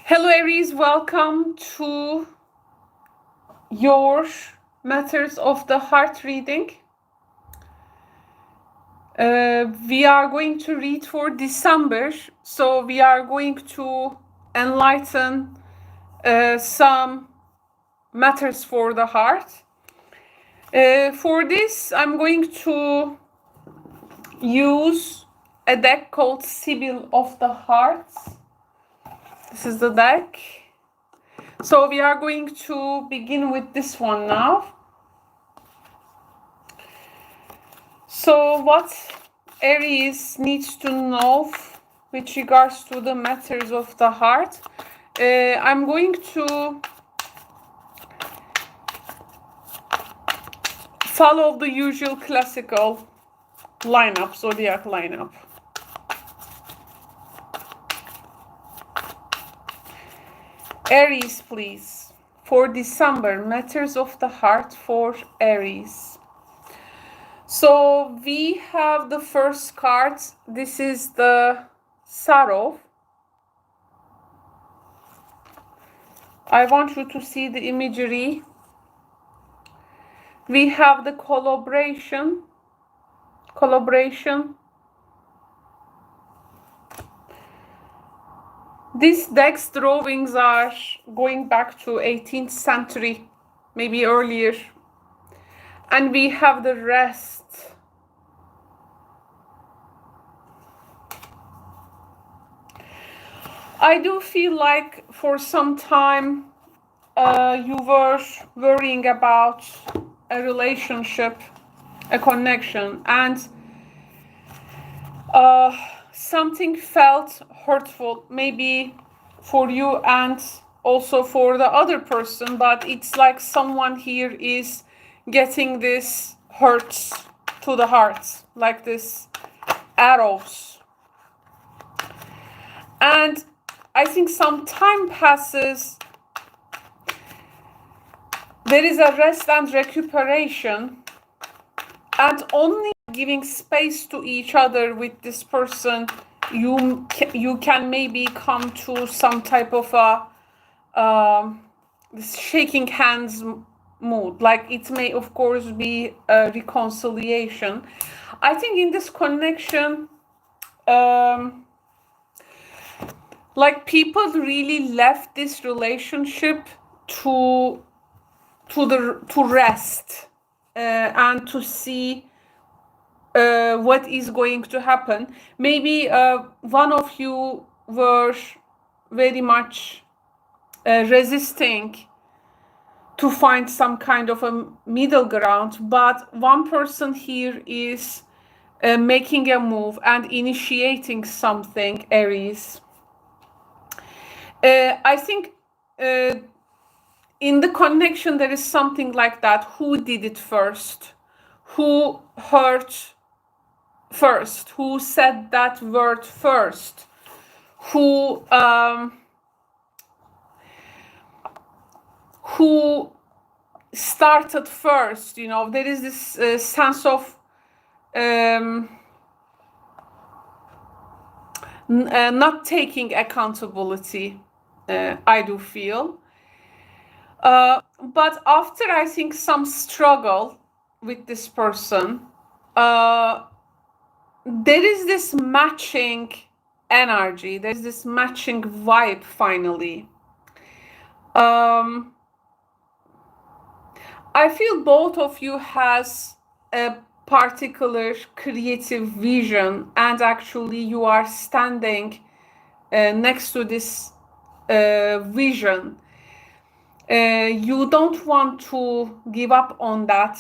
Hello Aries, welcome to your Matters of the Heart reading. We are going to read for December, so we are going to enlighten some matters for the heart. For this, I'm going to use a deck called Sibyl of the Hearts. This is the deck. So we are going to begin with this one now. So what Aries needs to know with regards to the matters of the heart, I'm going to follow the usual classical lineup, zodiac lineup. Aries, please, for December, matters of the heart for Aries. So we have the first card. This is the Sorrow. I want you to see the imagery. We have the collaboration. These deck's drawings are going back to 18th century, maybe earlier. And we have the rest. I do feel like for some time you were worrying about a relationship, a connection, and something felt hurtful, maybe for you and also for the other person, but it's like someone here is getting this hurt to the heart, like this arrows. And I think some time passes, there is a rest and recuperation, and only giving space to each other with this person, you can maybe come to some type of a this shaking hands mood. Like it may of course be a reconciliation. I think in this connection, like people really left this relationship to rest and to see what is going to happen. Maybe one of you were very much resisting to find some kind of a middle ground, but one person here is making a move and initiating something, Aries. I think in the connection there is something like that. Who did it first? Who hurt first? Who said that word first? Who started first? You know, there is this sense of not taking accountability, I do feel. But after, I think, some struggle with this person, there is this matching energy, there's this matching vibe finally. I feel both of you has a particular creative vision, and actually you are standing next to this vision. You don't want to give up on that,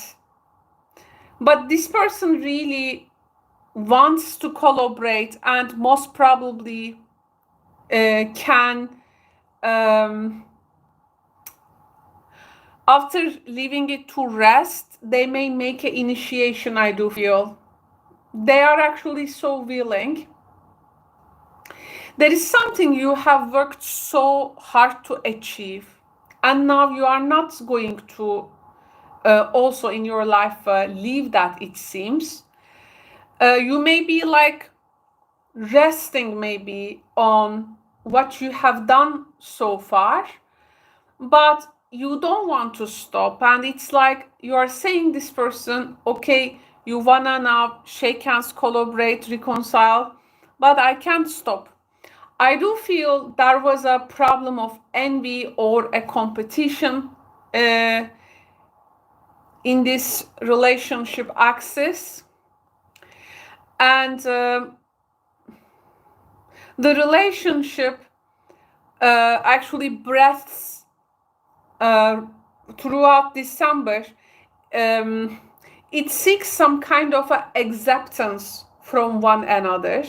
but this person really wants to collaborate and most probably can, after leaving it to rest, they may make an initiation. I do feel they are actually so willing. There is something you have worked so hard to achieve, and now you are not going to also in your life leave that, it seems. You may be like resting maybe on what you have done so far, but you don't want to stop. And it's like you are saying this person, okay, you wanna now shake hands, collaborate, reconcile, but I can't stop. I do feel there was a problem of envy or a competition in this relationship axis. And the relationship actually breaths throughout December. It seeks some kind of acceptance from one another.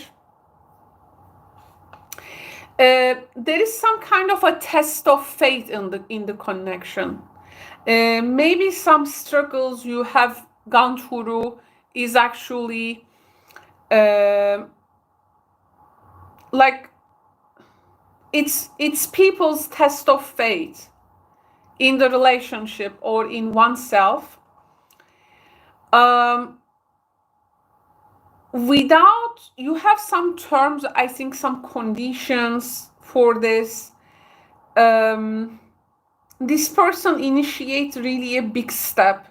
There is some kind of a test of faith in the connection. Maybe some struggles you have gone through is actually like it's people's test of faith in the relationship or in oneself. Without, you have some terms, I think some conditions for this. This person initiates really a big step,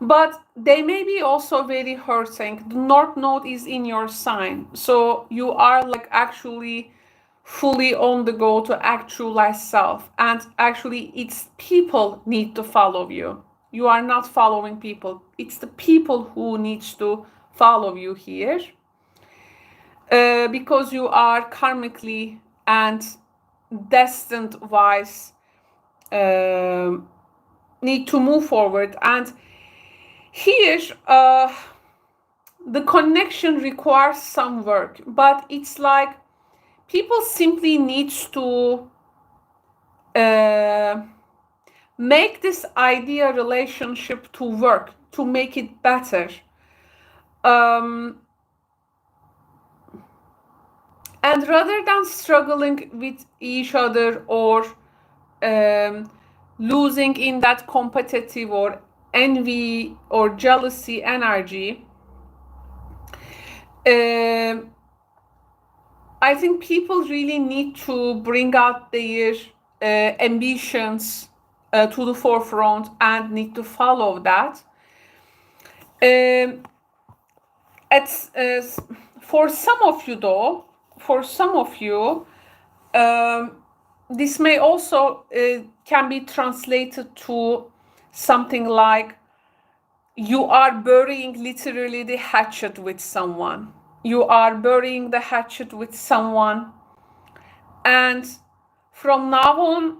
but they may be also very hurting. The North Node is in your sign, so you are like actually fully on the go to actualize self, and actually it's people need to follow you. You are not following people. It's the people who needs to follow you here, because you are karmically and destined wise need to move forward. And here the connection requires some work, but it's like people simply needs to make this ideal relationship to work, to make it better. And rather than struggling with each other or losing in that competitive or envy or jealousy energy, I think people really need to bring out their ambitions to the forefront and need to follow that. For some of you though, this may also can be translated to something like you are burying literally the hatchet with someone. You are burying the hatchet with someone, and from now on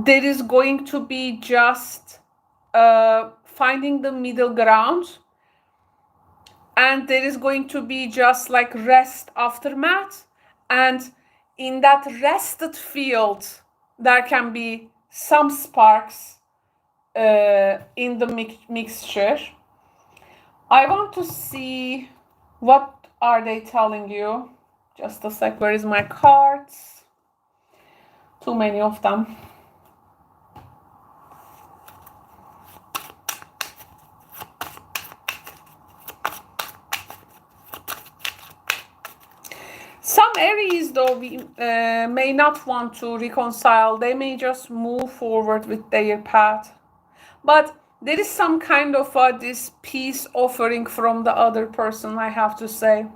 there is going to be just finding the middle ground, and there is going to be just like rest aftermath, and in that rested field there can be some sparks in the mixture. I want to see what are they telling you. Just a sec, where is my cards? Too many of them. Some Aries though may not want to reconcile. They may just move forward with their path. But there is some kind of this peace offering from the other person, I have to say.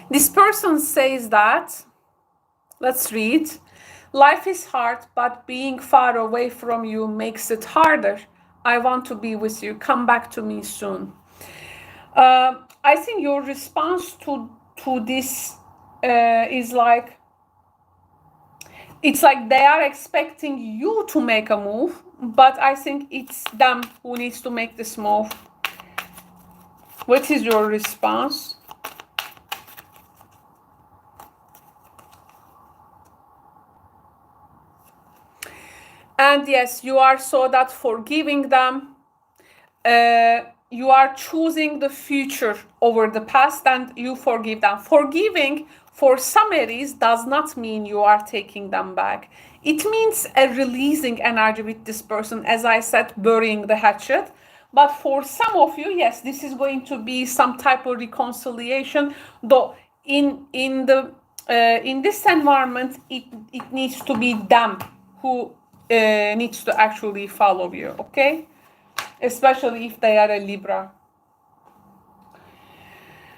This person says that, let's read, life is hard, but being far away from you makes it harder. I want to be with you. Come back to me soon. I think your response to this is like, it's like they are expecting you to make a move, but I think it's them who needs to make this move. What is your response? And yes, you are so that forgiving them. You are choosing the future over the past and you forgive them. Forgiving for some Aries does not mean you are taking them back. It means a releasing energy with this person, as I said, burying the hatchet. But for some of you, yes, this is going to be some type of reconciliation, though in this environment, it needs to be them who needs to actually follow you, okay? Especially if they are a Libra.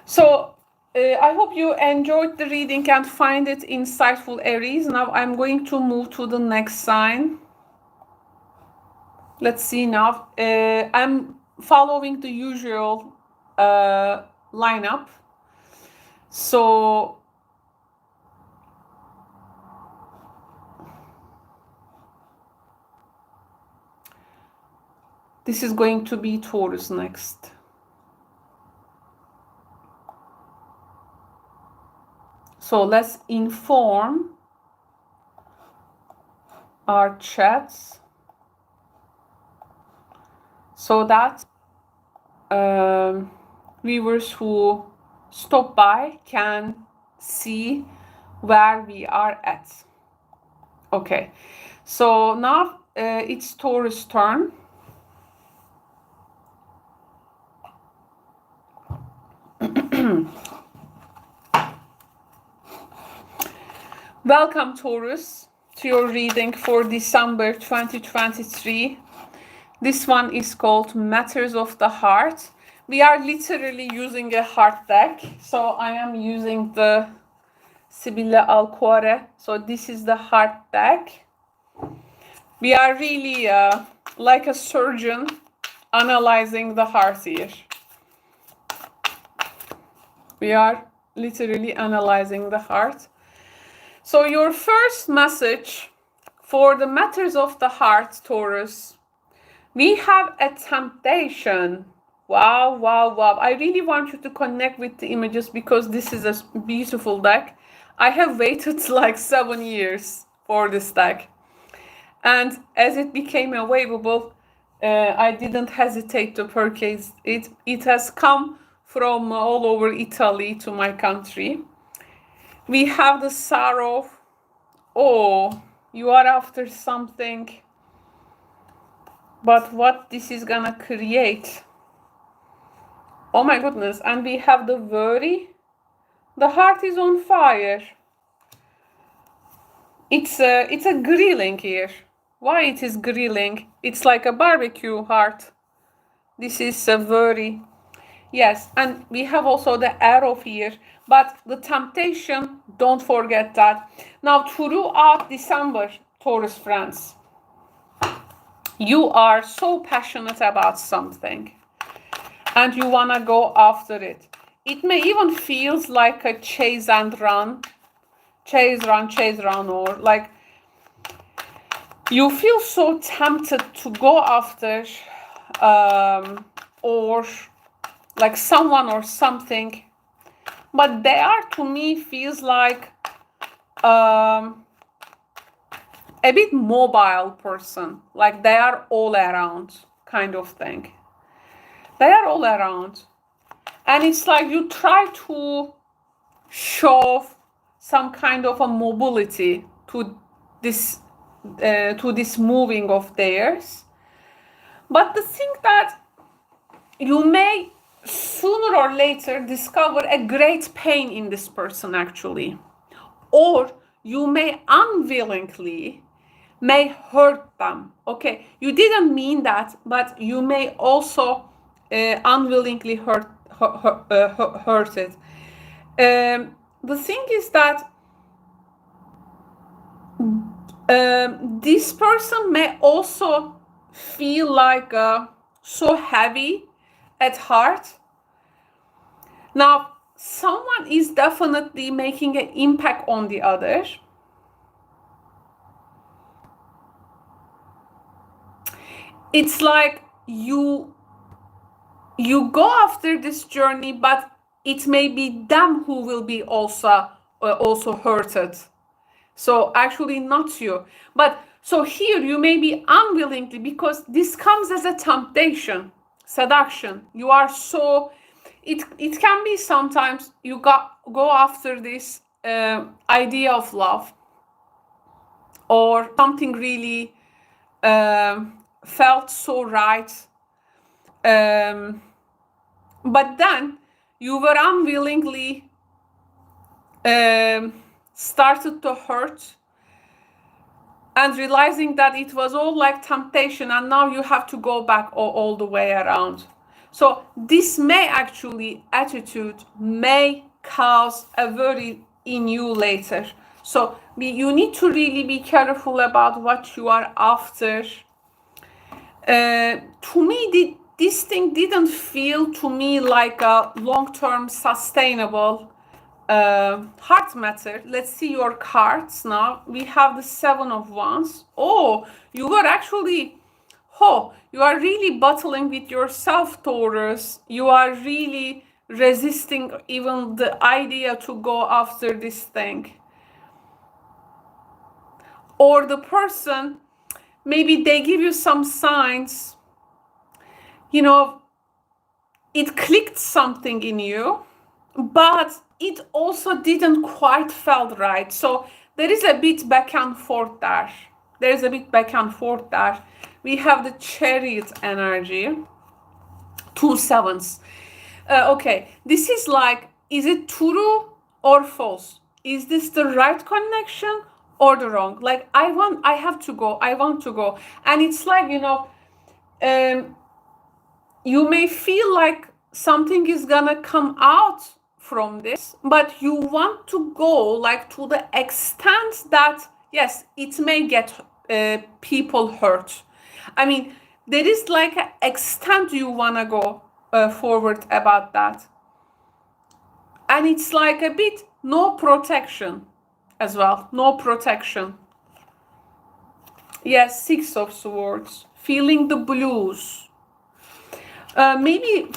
So I hope you enjoyed the reading and find it insightful, Aries. Now I'm going to move to the next sign. Let's see now. I'm following the usual lineup. So this is going to be Taurus next. So let's inform our chats so that viewers who stop by can see where we are at. Okay, so now it's Taurus' turn. Welcome, Taurus, to your reading for December 2023. This one is called Matters of the Heart. We are literally using a heart deck. So I am using the Sibilla Alcuore. So this is the heart deck. We are really like a surgeon analyzing the heart here. We are literally analyzing the heart. So your first message for the matters of the heart, Taurus, we have a temptation. Wow, wow, wow. I really want you to connect with the images because this is a beautiful deck. I have waited like 7 years for this deck. And as it became available, I didn't hesitate to purchase it. It has come from all over Italy to my country. We have the sorrow. Oh, you are after something. But what this is gonna create. Oh my goodness. And we have the worry. The heart is on fire. It's a grilling here. Why it is grilling? It's like a barbecue heart. This is a worry. Yes, and we have also the arrow here, but the temptation, don't forget that. Now, throughout December, Taurus friends, you are so passionate about something and you want to go after it. It may even feels like a chase and run, chase, run, or like you feel so tempted to go after or like someone or something, but they are, to me, feels like a bit mobile person, like they are all around kind of thing. They are all around, and it's like you try to show some kind of a mobility to this moving of theirs. But the thing that you may sooner or later discover a great pain in this person actually, or you may unwillingly may hurt them. Okay, you didn't mean that, but you may also unwillingly hurt it. The thing is that this person may also feel like so heavy at heart. Now, someone is definitely making an impact on the other. It's like you go after this journey, but it may be them who will be also hurted. So actually not you. But so here you may be unwillingly, because this comes as a temptation, seduction. You are so, it can be sometimes you go after this idea of love or something really felt so right. But then you were unwillingly started to hurt, and realizing that it was all like temptation, and now you have to go back all the way around. So this may actually, attitude may cause a worry in you later. So you need to really be careful about what you are after. To me, this thing didn't feel to me like a long-term sustainable heart matter. Let's see your cards now. We have the 7 of Wands. Oh, you were actually, you are really battling with yourself, Taurus. You are really resisting even the idea to go after this thing. Or the person, maybe they give you some signs, you know, it clicked something in you, but it also didn't quite felt right. So there is a bit back and forth there. There's a bit back and forth there. We have the Chariot energy, 2 sevens. Okay, this is like, is it true or false? Is this the right connection or the wrong? Like, I have to go, I want to go. And it's like, you know, you may feel like something is gonna come out from this, but you want to go like to the extent that, yes, it may get people hurt. I mean, there is like an extent you wanna go forward about that. And it's like a bit no protection as well, no protection. Yes, 6 of Swords, feeling the blues. Maybe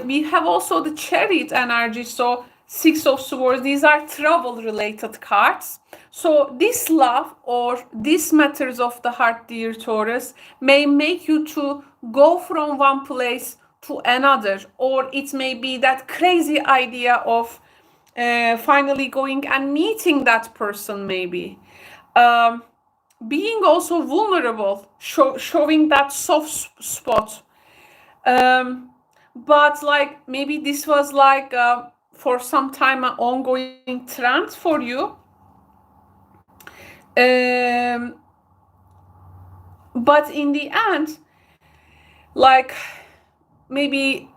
we have also the Chariot energy, so 6 of Swords, these are travel related cards. So this love or these matters of the heart, dear Taurus, may make you to go from one place to another, or it may be that crazy idea of finally going and meeting that person, maybe. Being also vulnerable, showing that soft spot. But like maybe this was like for some time an ongoing trend for you. But in the end, like maybe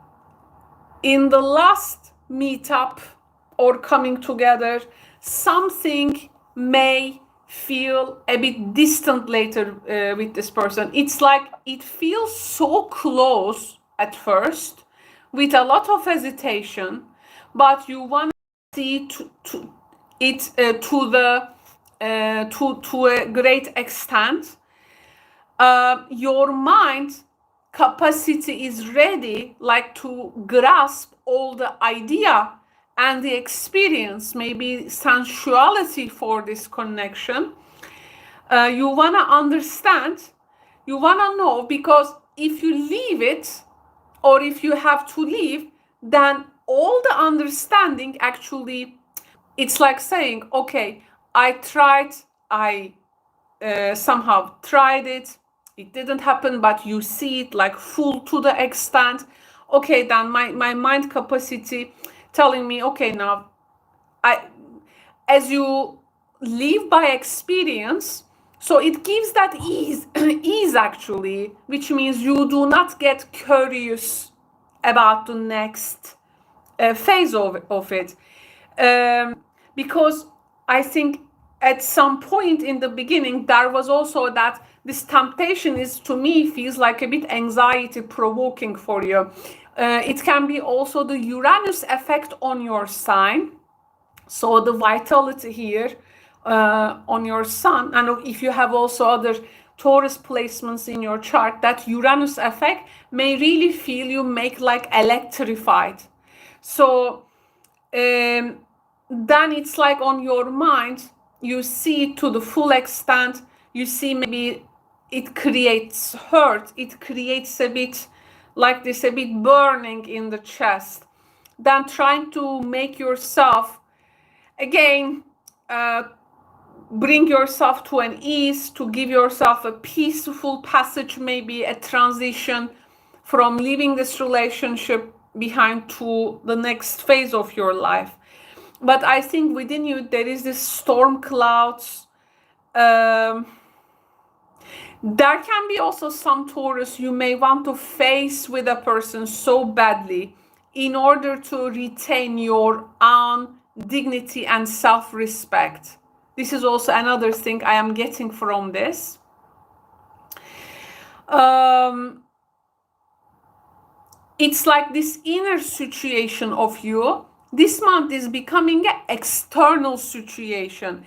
in the last meetup or coming together, something may feel a bit distant later with this person. It's like it feels so close at first with a lot of hesitation, but you want to see to a great extent. Your mind capacity is ready, like to grasp all the idea and the experience, maybe sensuality for this connection. You want to understand, you want to know, because if you leave it, or if you have to leave, then all the understanding actually, it's like saying, okay, I tried, I somehow tried it, it didn't happen, but you see it like full to the extent. Okay, then my mind capacity telling me, okay, now as you live by experience, so it gives that ease actually, which means you do not get curious about the next phase of it. Because I think at some point in the beginning, there was also that this temptation is, to me, feels like a bit anxiety provoking for you. It can be also the Uranus effect on your sign. So the vitality here on your sun, and if you have also other Taurus placements in your chart, that Uranus effect may really feel you make like electrified. So then it's like on your mind, you see it to the full extent, you see maybe it creates hurt, it creates a bit like this, a bit burning in the chest. Then trying to make yourself, again, bring yourself to an ease, to give yourself a peaceful passage, maybe a transition from leaving this relationship behind to the next phase of your life. but I think within you there is this storm clouds. There can be also some Taurus you may want to face with a person so badly in order to retain your own dignity and self-respect. This is also another thing I am getting from this. It's like this inner situation of you. This month is becoming an external situation.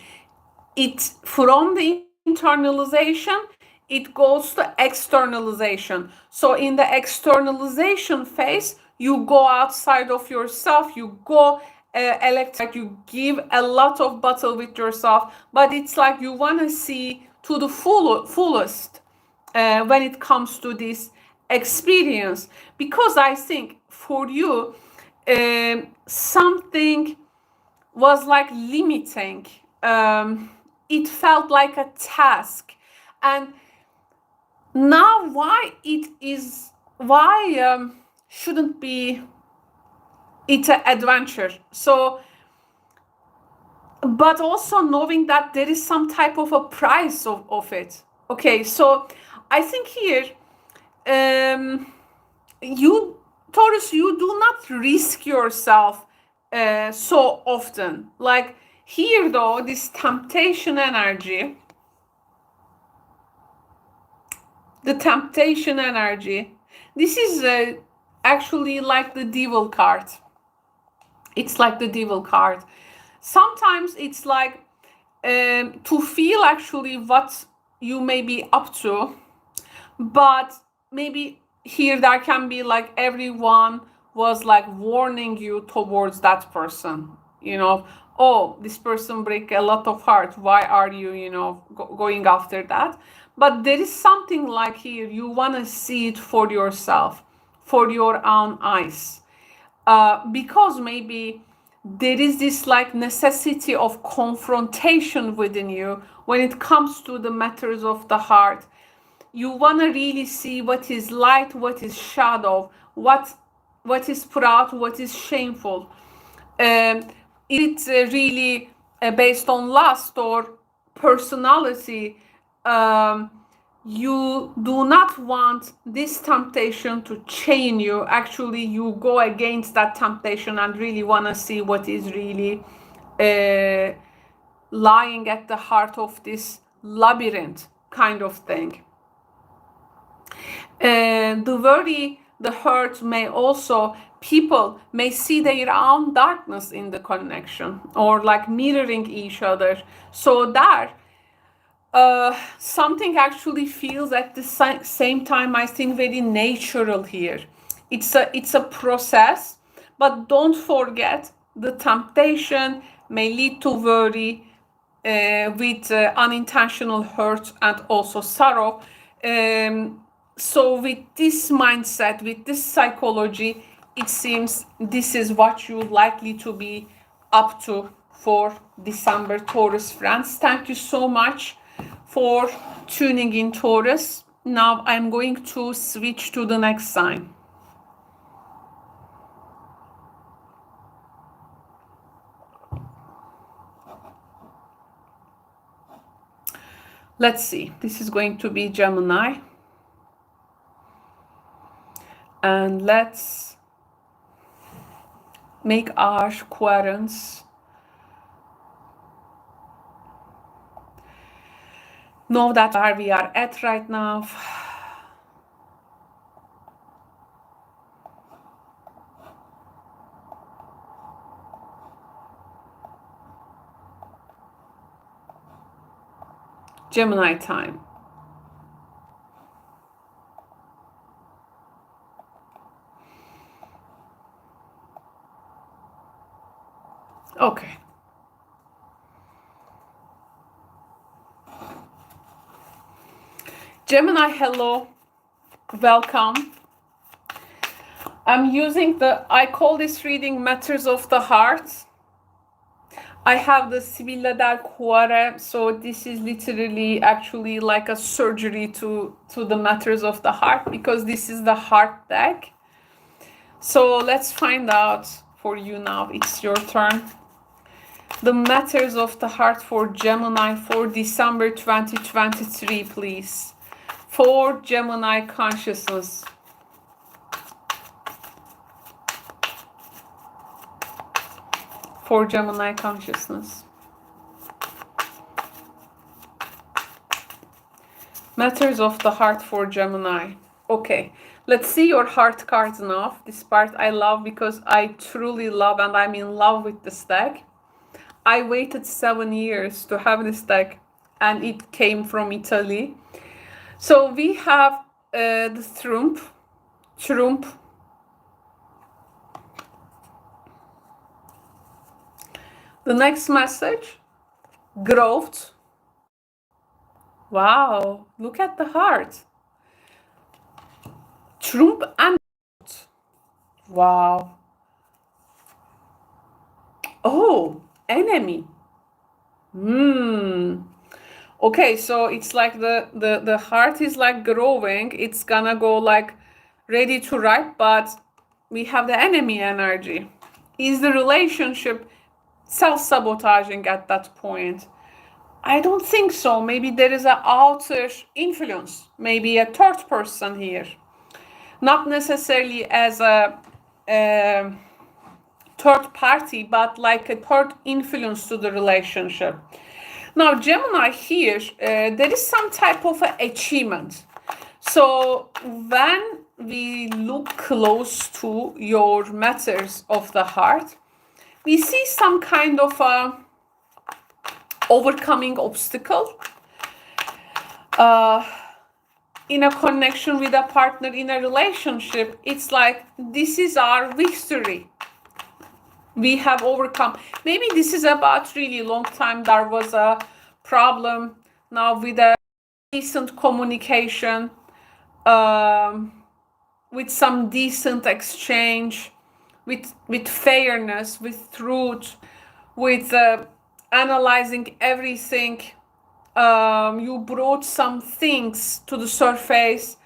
It from the internalization, it goes to externalization. So in the externalization phase, you go outside of yourself, you go electric, you give a lot of battle with yourself, but it's like you want to see to the fullest when it comes to this experience, because I think for you something was like limiting. It felt like a task, and now why shouldn't be it's an adventure. So, but also knowing that there is some type of a price of it. Okay, so I think here you, Taurus, you do not risk yourself so often. Like here though, this temptation energy, the temptation energy, this is actually like the devil card. It's like the devil card. Sometimes it's like to feel actually what you may be up to, but maybe here there can be like everyone was like warning you towards that person, you know, oh, this person break a lot of heart, why are you, you know, going after that? But there is something like here, you want to see it for yourself, for your own eyes, because maybe there is this like necessity of confrontation within you when it comes to the matters of the heart. You want to really see what is light, what is shadow, what is proud, what is shameful. It's really based on lust or personality. You do not want this temptation to chain you. Actually, you go against that temptation and really want to see what is really lying at the heart of this labyrinth kind of thing. The worry, the hurt may also, people may see their own darkness in the connection or like mirroring each other. So that something actually feels at the same time, I think, very natural here. It's a process, but don't forget the temptation may lead to worry with unintentional hurt and also sorrow. So with this mindset, with this psychology, it seems this is what you're likely to be up to for December, Taurus friends. Thank you so much for tuning in, Taurus. Now I'm going to switch to the next sign. Let's see, this is going to be Gemini. And let's make our quadrants know that where we are at right now. Gemini time. Okay. Gemini, hello, welcome. I'm using I call this reading Matters of the Heart. I have the Sibilla del Cuore, so this is literally actually like a surgery to the matters of the heart, because this is the heart deck. So let's find out for you now. It's your turn. The matters of the heart for Gemini for December 2023, please. For Gemini consciousness. For Gemini consciousness. Matters of the heart for Gemini. Okay, let's see your heart cards now. This part I love because I truly love and I'm in love with this deck. I waited 7 years to have this deck and it came from Italy. So we have the Trump. The next message, growth. Wow, look at the heart. Trump and growth. Wow. Oh, enemy. Okay, so it's like the heart is like growing. It's gonna go like ready to ripe, but we have the enemy energy. Is the relationship self-sabotaging at that point? I don't think so. Maybe there is an outer influence, maybe a third person here. Not necessarily as a third party, but like a third influence to the relationship. Now, Gemini here, there is some type of achievement. So when we look close to your matters of the heart, we see some kind of overcoming obstacle in a connection with a partner, in a relationship. It's like, this is our victory. We have overcome. Maybe this is about really long time. There was a problem. Now with a decent communication, with some decent exchange, with fairness, with truth, with analyzing everything, you brought some things to the surface.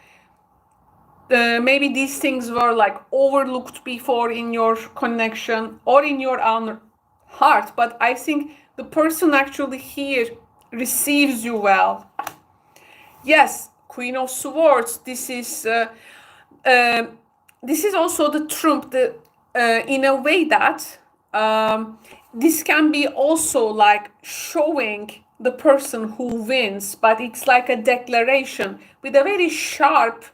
Maybe these things were like overlooked before in your connection or in your own heart, but I think the person actually here receives you well. Yes, Queen of Swords. This is also the trump. In a way that this can be also like showing the person who wins, but it's like a declaration with a very sharp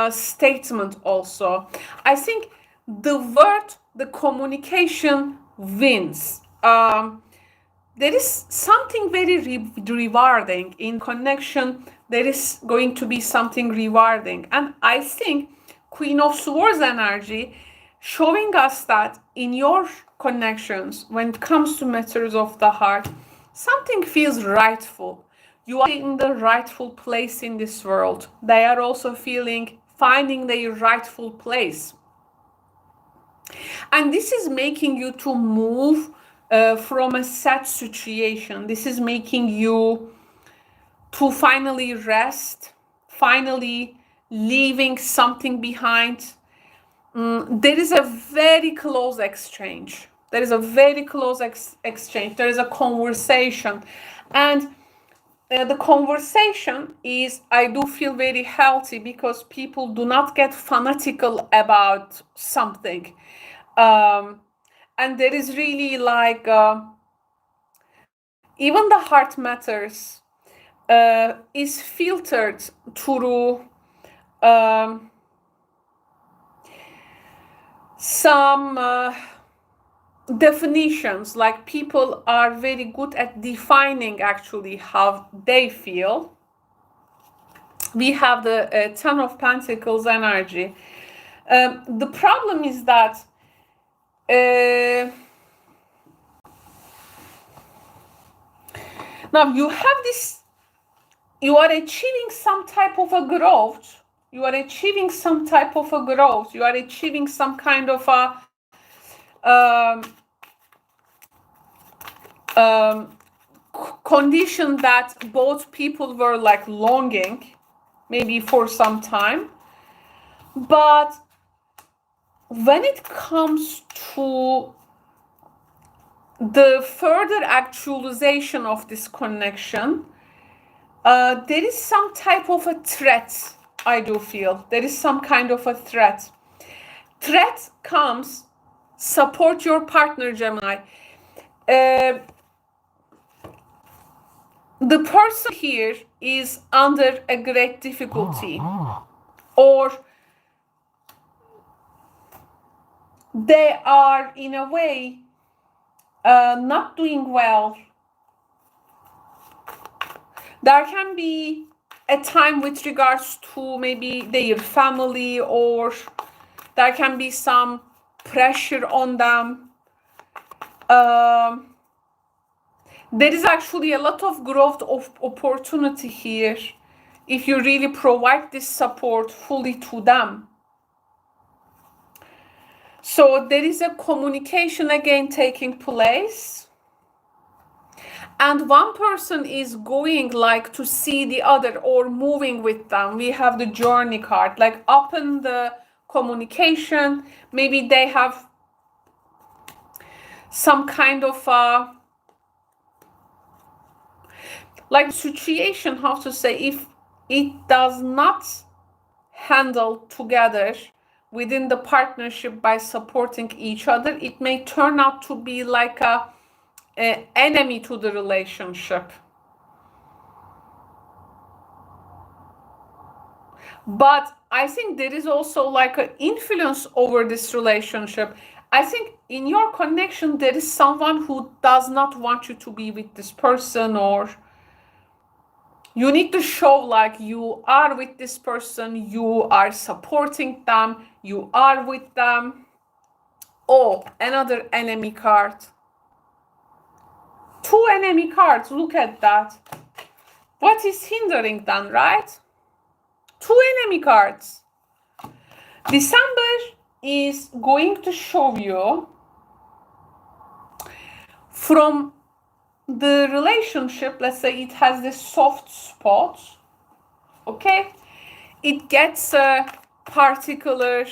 statement also. I think the word, the communication wins. There is something very rewarding in connection. There is going to be something rewarding. And I think Queen of Swords energy showing us that in your connections, when it comes to matters of the heart, something feels rightful. You are in the rightful place in this world. They are also finding their rightful place. And this is making you to move from a sad situation. This is making you to finally rest, finally leaving something behind. There is a very close exchange. There is a very close exchange. There is a conversation. And the conversation is, I do feel very healthy because people do not get fanatical about something. And there is really like, even the heart matters is filtered through some definitions. Like people are very good at defining actually how they feel. We have the Ten of Pentacles energy. The problem is that now you have this, you are achieving some type of a growth. You are achieving some type of a growth. You are achieving some kind of a condition that both people were like longing, maybe for some time. But when it comes to the further actualization of this connection, there is some type of a threat. I do feel there is some kind of a threat. Threat comes, support your partner, Gemini. The person here is under a great difficulty, or they are in a way not doing well. There can be a time with regards to maybe their family, or there can be some pressure on them. There is actually a lot of growth of opportunity here if you really provide this support fully to them. So there is a communication again taking place, and one person is going like to see the other or moving with them. We have the journey card, like open the communication. Maybe they have some kind of like situation, how to say, if it does not handle together within the partnership by supporting each other, it may turn out to be like a enemy to the relationship. But I think there is also like an influence over this relationship. I think in your connection there is someone who does not want you to be with this person, or you need to show like you are with this person, you are supporting them, you are with them. Oh, another enemy card. 2 enemy cards, look at that. What is hindering them, right? 2 enemy cards. December is going to show you from the relationship, let's say it has this soft spot, okay? It gets a particular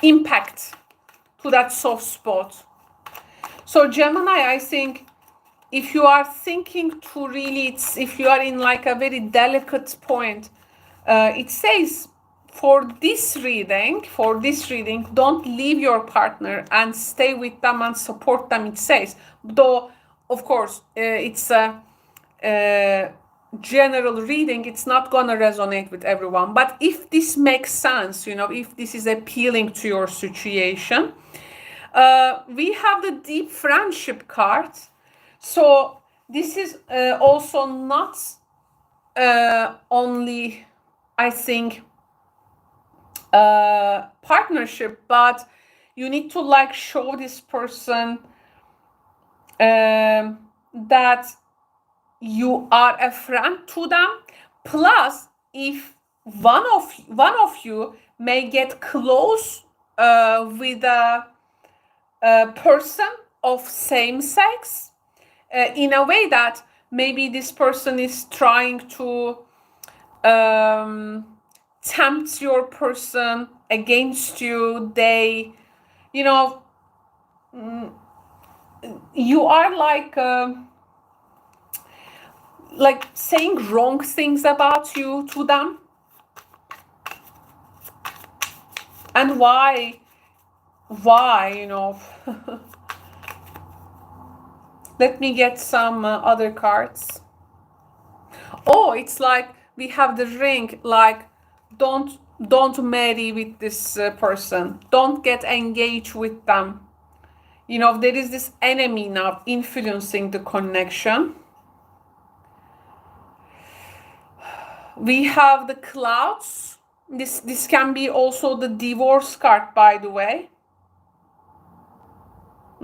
impact to that soft spot. So Gemini, I think if you are thinking to really, if you are in like a very delicate point, it says for this reading, don't leave your partner and stay with them and support them, it says. Though, of course, it's a general reading, it's not gonna resonate with everyone. But if this makes sense, you know, if this is appealing to your situation, we have the deep friendship card. So this is also not only, I think, partnership, but you need to like show this person that you are a friend to them. Plus, if one of you may get close with a person of same sex, in a way that maybe this person is trying to tempt your person against you. They, you know, you are like saying wrong things about you to them. And why, you know. Let me get some other cards. Oh, it's like we have the ring, like don't marry with this person, don't get engaged with them. You know, there is this enemy now influencing the connection. We have the clouds. This can be also the divorce card, by the way.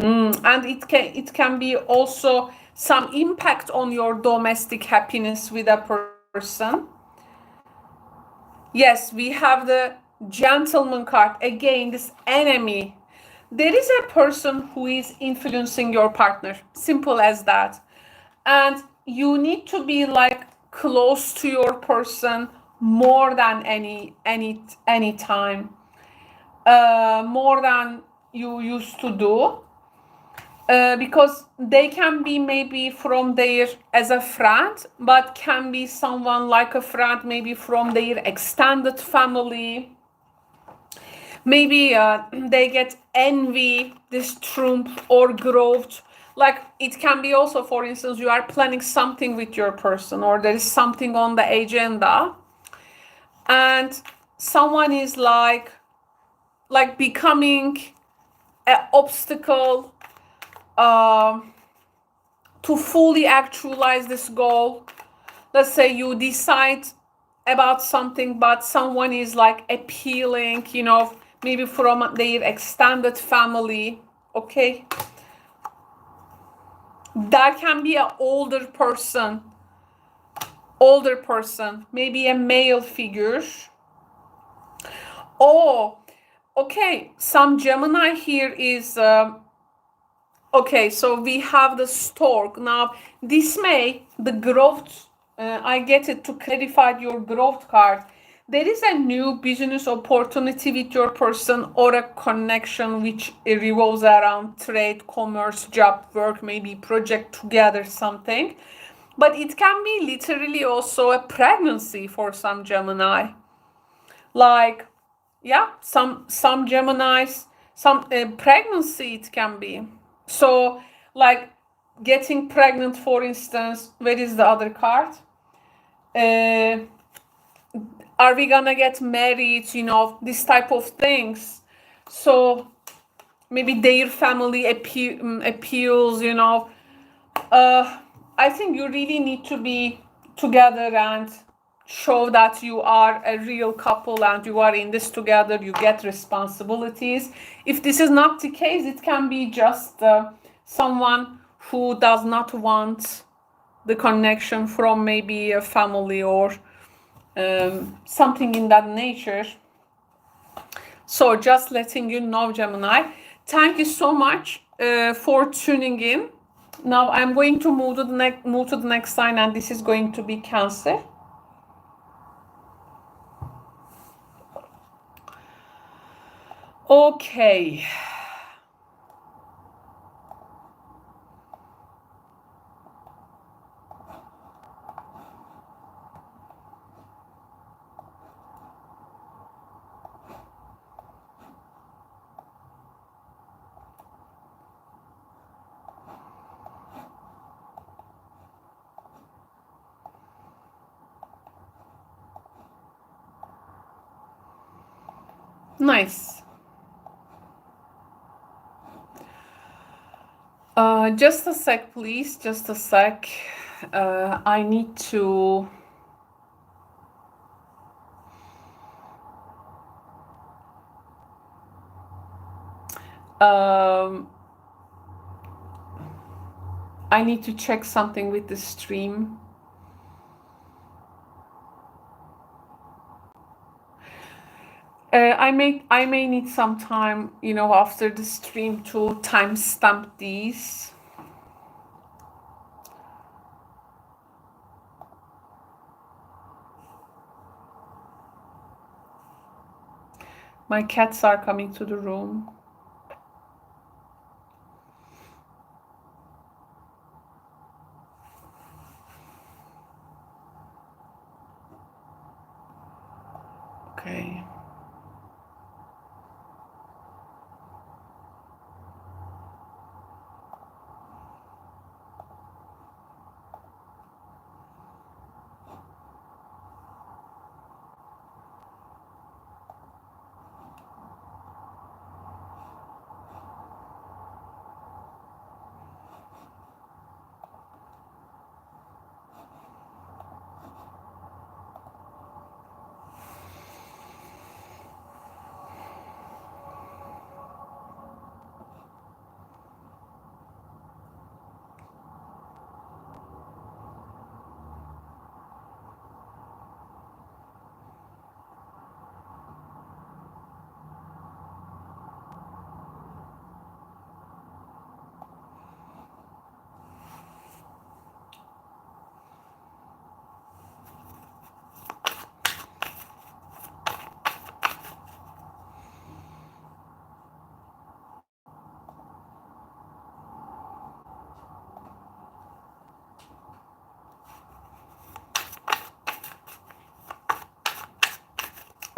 And it can be also some impact on your domestic happiness with a person. Yes, we have the gentleman card. Again, this enemy. There is a person who is influencing your partner. Simple as that. And you need to be like close to your person more than any time. more than you used to do. Because they can be maybe from their as a friend, but can be someone like a friend maybe from their extended family. Maybe they get envy this trump or growth. Like it can be also, for instance, you are planning something with your person, or there is something on the agenda, and someone is like becoming an obstacle to fully actualize this goal. Let's say you decide about something, but someone is like appealing, maybe from their extended family. Okay, that can be an older person, maybe a male figure. Oh, okay, some Gemini here is okay, so we have the stork. Now, dismay, the growth, I get it, to clarify your growth card. There is a new business opportunity with your person, or a connection which revolves around trade, commerce, job, work, maybe project together, something. But it can be literally also a pregnancy for some Gemini. Like, yeah, some Geminis, some pregnancy it can be. So, like getting pregnant, for instance. Where is the other card? Are we gonna get married? This type of things. So maybe their family appeals. I think you really need to be together and show that you are a real couple and you are in this together. You get responsibilities. If this is not the case, it can be just someone who does not want the connection from maybe a family or something in that nature. So just letting you know, Gemini. Thank you so much for tuning in. Now I'm going to move to the next sign, and this is going to be Cancer. Okay. Nice. Just a sec, please. Just a sec. I need to. I need to check something with the stream. I may need some time, after the stream to timestamp these. My cats are coming to the room. Okay.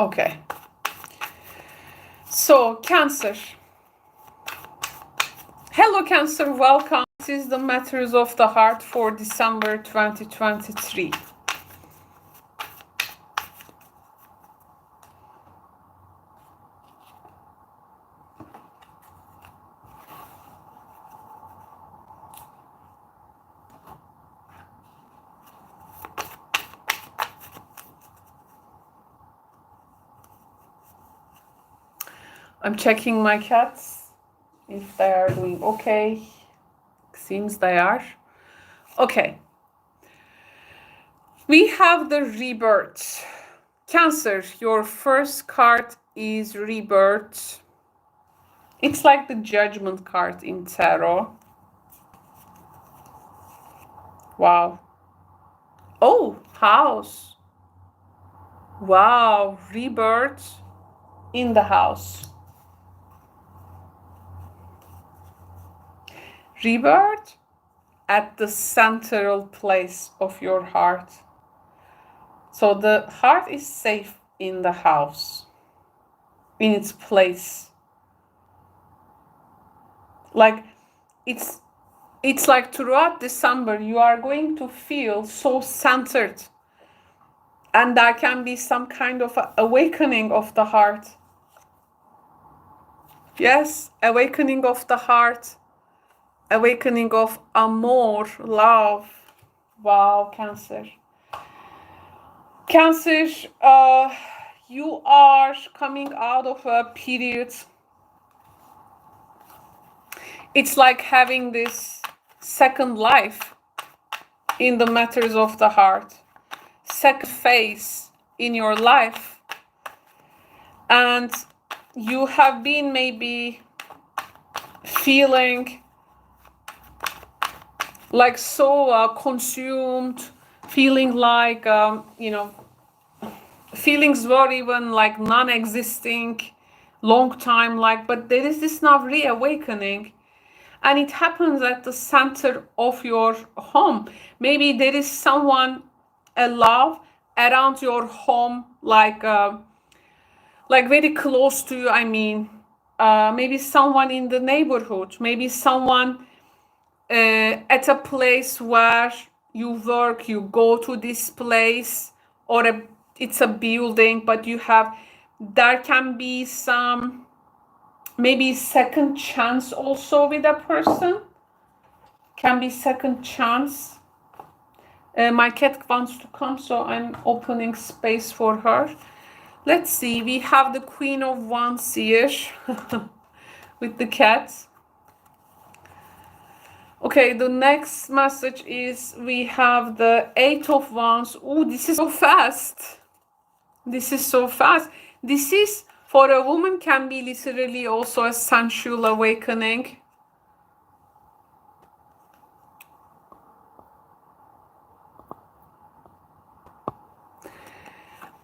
Okay. So, Cancer. Hello, Cancer. Welcome. This is the Matters of the Heart for December 2023. I'm checking my cats if they are doing okay. Seems they are. Okay. We have the rebirth. Cancer, your first card is rebirth. It's like the judgment card in tarot. Wow. Oh, house. Wow, rebirth in the house. Rebirth at the central place of your heart. So the heart is safe in the house, in its place. Like it's like throughout December you are going to feel so centered, and there can be some kind of awakening of the heart. Yes, awakening of the heart, awakening of amor, love. Wow, Cancer. Cancer, you are coming out of a period. It's like having this second life in the matters of the heart, second phase in your life. And you have been maybe feeling like so consumed, feeling like, feelings were even like non-existing long time, like, but there is this now reawakening, and it happens at the center of your home. Maybe there is someone, a love around your home, like very close to you. I mean, maybe someone in the neighborhood, maybe someone at a place where you work, you go to this place, or it's a building, but there can be some maybe second chance also with a person. Can be second chance. My cat wants to come, so I'm opening space for her. Let's see, we have the Queen of Wands here with the cat. Okay, the next message is we have the Eight of Wands. Oh, this is so fast. This is so fast. This is, for a woman, can be literally also a sensual awakening.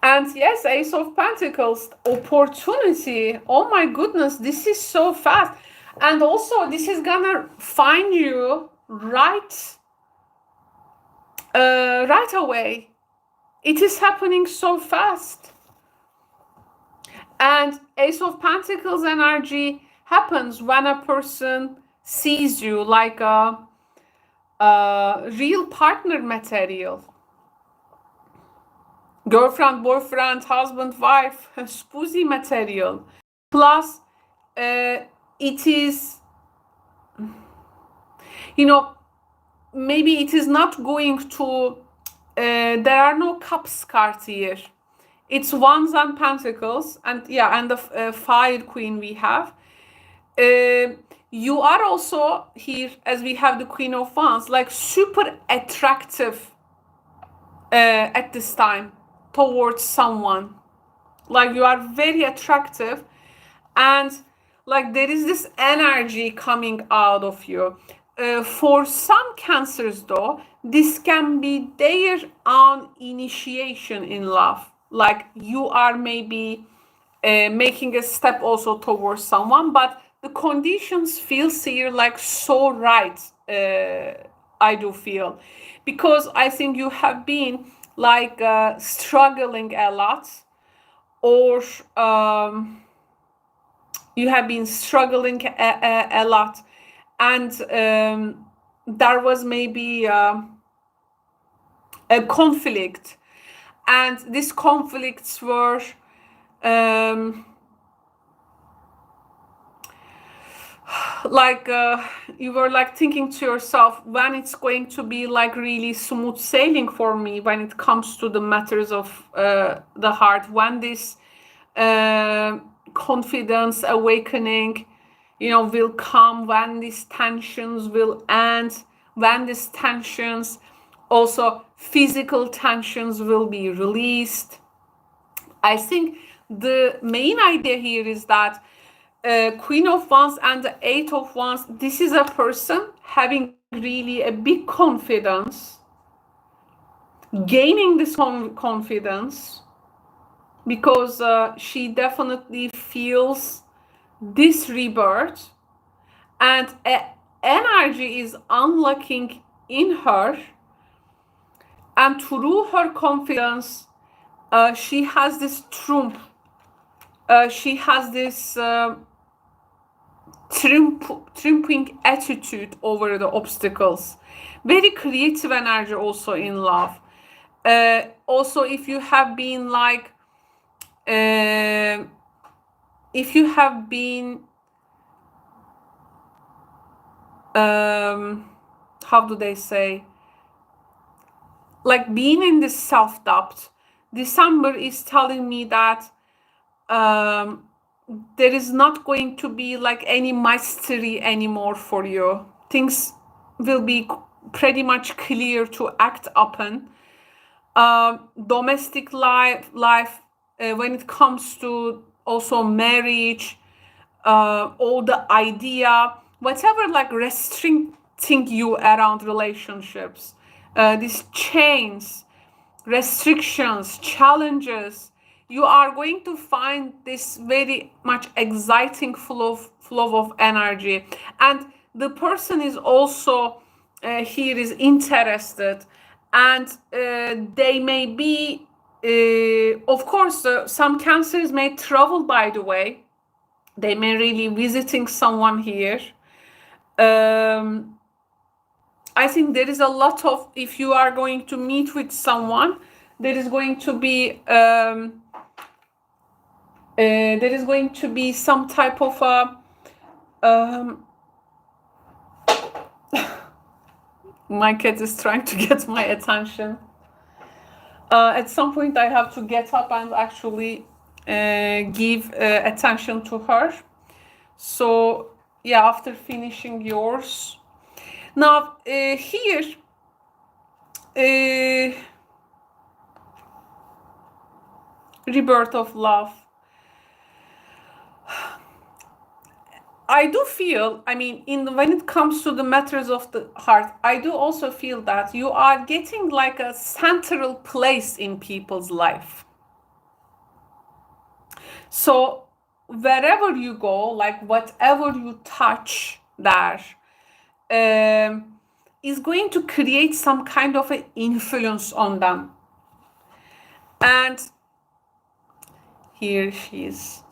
And yes, Ace of Pentacles, opportunity. Oh my goodness, this is so fast. And also, this is gonna find you right away. It is happening so fast. And Ace of Pentacles energy happens when a person sees you like a real partner material. Girlfriend, boyfriend, husband, wife, spousey material. Plus, it is, maybe it is not going to, there are no cups cards here. It's Wands and Pentacles, and the Fire Queen we have. You are also here, as we have the Queen of Wands, like super attractive at this time towards someone. Like you are very attractive, and like there is this energy coming out of you. For some Cancers though, this can be their own initiation in love. Like you are maybe making a step also towards someone, but the conditions feels here like so right. I do feel, because I think you have been like struggling a lot, or you have been struggling a lot, and there was maybe a conflict, and these conflicts were like you were like thinking to yourself, when it's going to be like really smooth sailing for me when it comes to the matters of the heart, when this confidence awakening, you know, will come, when these tensions will end, when these tensions, also physical tensions, will be released. I think the main idea here is that Queen of Wands and the Eight of Wands, this is a person having really a big confidence, gaining this confidence, because she definitely feels this rebirth, and energy is unlocking in her, and through her confidence she has this triumph, she has this triumphing attitude over the obstacles. Very creative energy also in love. Also, if you have been like if you have been how do they say, like being in this self-doubt, December is telling me that there is not going to be like any mystery anymore for you. Things will be pretty much clear to act upon. Domestic life, when it comes to also marriage, all the idea, whatever like restricting you around relationships, these chains, restrictions, challenges, you are going to find this very much exciting flow of energy. And the person is also here is interested, and they may be of course some Cancers may travel, by the way. They may really visiting someone here. I think there is a lot of, if you are going to meet with someone, there is going to be some type of a my cat is trying to get my attention. At some point I have to get up and actually give attention to her. So yeah, after finishing yours. Now here rebirth of love. I do feel, I mean, when it comes to the matters of the heart, I do also feel that you are getting like a central place in people's life. So wherever you go, like whatever you touch there, is going to create some kind of an influence on them. And here she is.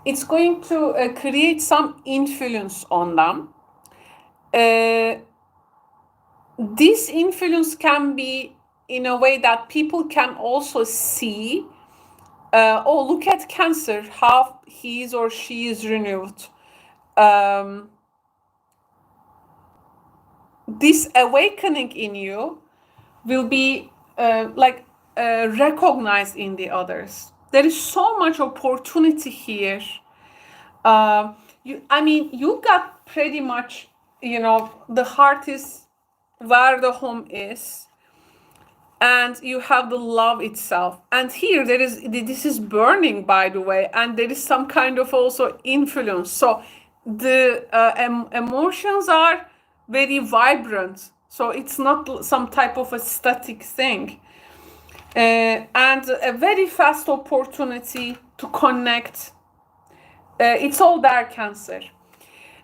It's going to create some influence on them. This influence can be in a way that people can also see, oh, look at Cancer, how he is or she is renewed. This awakening in you will be recognized in the others. There is so much opportunity here. You got pretty much, you know, the heart is where the home is, and you have the love itself. And here this is burning, by the way, and there is some kind of also influence. So the emotions are very vibrant. So it's not some type of a static thing. And a very fast opportunity to connect. It's all there, Cancer.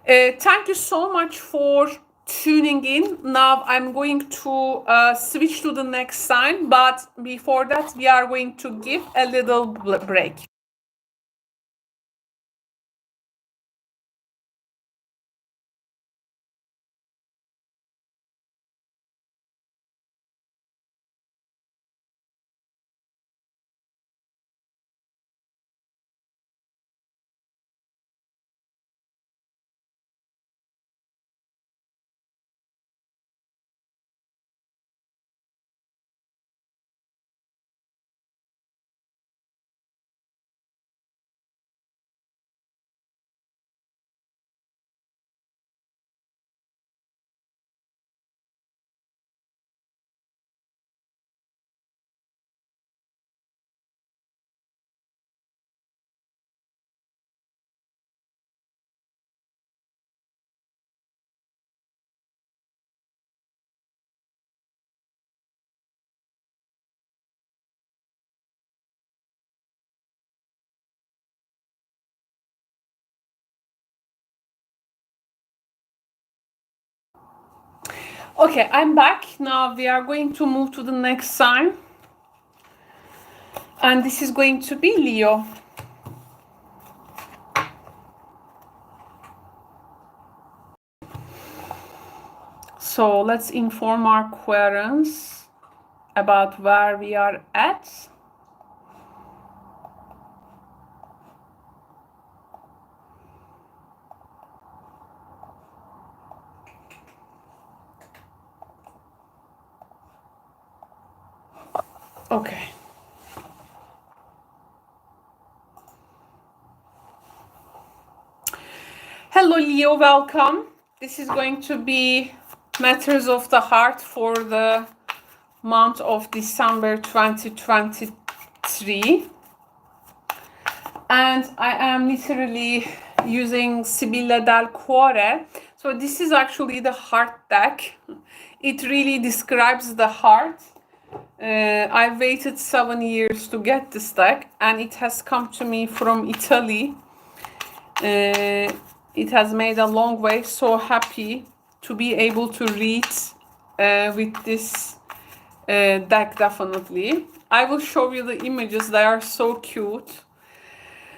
Thank you so much for tuning in. Now I'm going to switch to the next sign, but before that we are going to give a little break. Okay, I'm back. Now we are going to move to the next sign. And this is going to be Leo. So let's inform our querents about where we are at. Okay. Hello Leo, welcome. This is going to be Matters of the Heart for the month of December 2023. And I am literally using Sibilla Del Cuore. So this is actually the heart deck. It really describes the heart. I've waited 7 years to get this deck, and it has come to me from Italy. It has made a long way. So happy to be able to read with this deck, definitely. I will show you the images. They are so cute.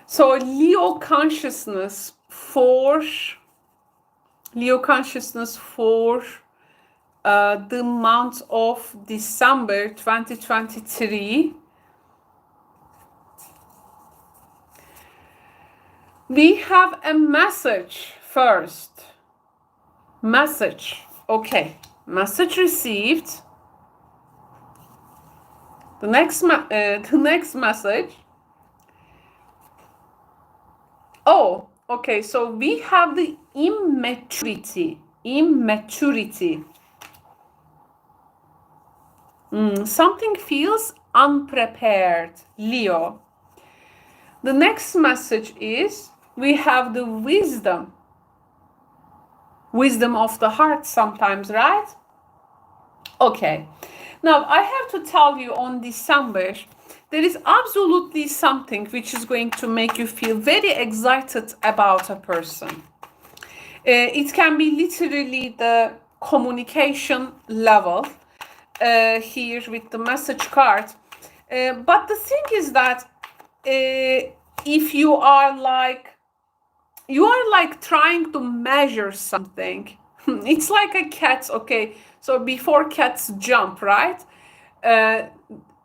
So Leo consciousness for the month of December 2023. We have a message first. Message. Okay. Message received. The next message. Oh, okay. So we have the immaturity. Something feels unprepared, Leo. The next message is we have the wisdom. Wisdom of the heart sometimes, right? Okay. Now, I have to tell you on December, there is absolutely something which is going to make you feel very excited about a person. It can be literally the communication level here with the message card. But the thing is that if you are like trying to measure something, it's like a cat. Okay, so before cats jump, right?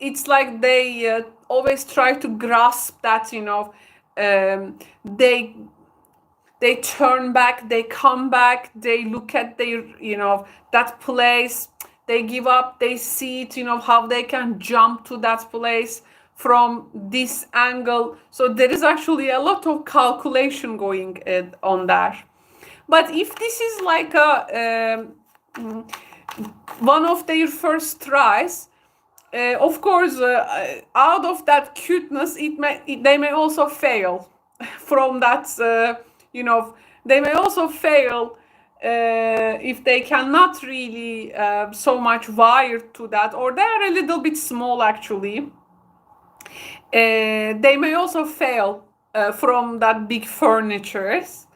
It's like they always try to grasp that, they turn back, they come back, they look at their, that place, they give up, they see it, how they can jump to that place from this angle. So there is actually a lot of calculation going on there. But if this is like one of their first tries, of course, out of that cuteness, they may also fail from that, they may also fail if they cannot really so much wired to that, or they are a little bit small actually. They may also fail from that big furnitures.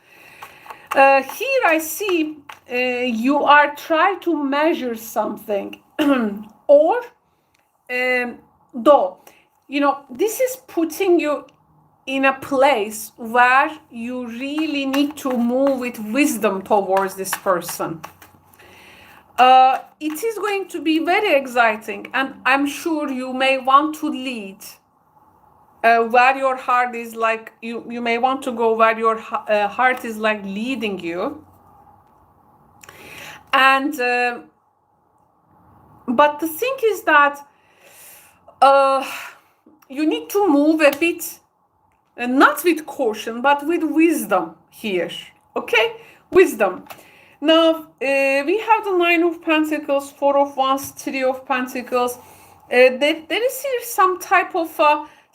Here I see you are trying to measure something, or though, this is putting you in a place where you really need to move with wisdom towards this person. It is going to be very exciting, and I'm sure you may want to lead where your heart is, like you may want to go where your heart is like leading you. And but the thing is that you need to move a bit, not with caution, but with wisdom here. Okay, wisdom. Now we have the Nine of Pentacles, Four of Wands, Three of Pentacles. There is here some type of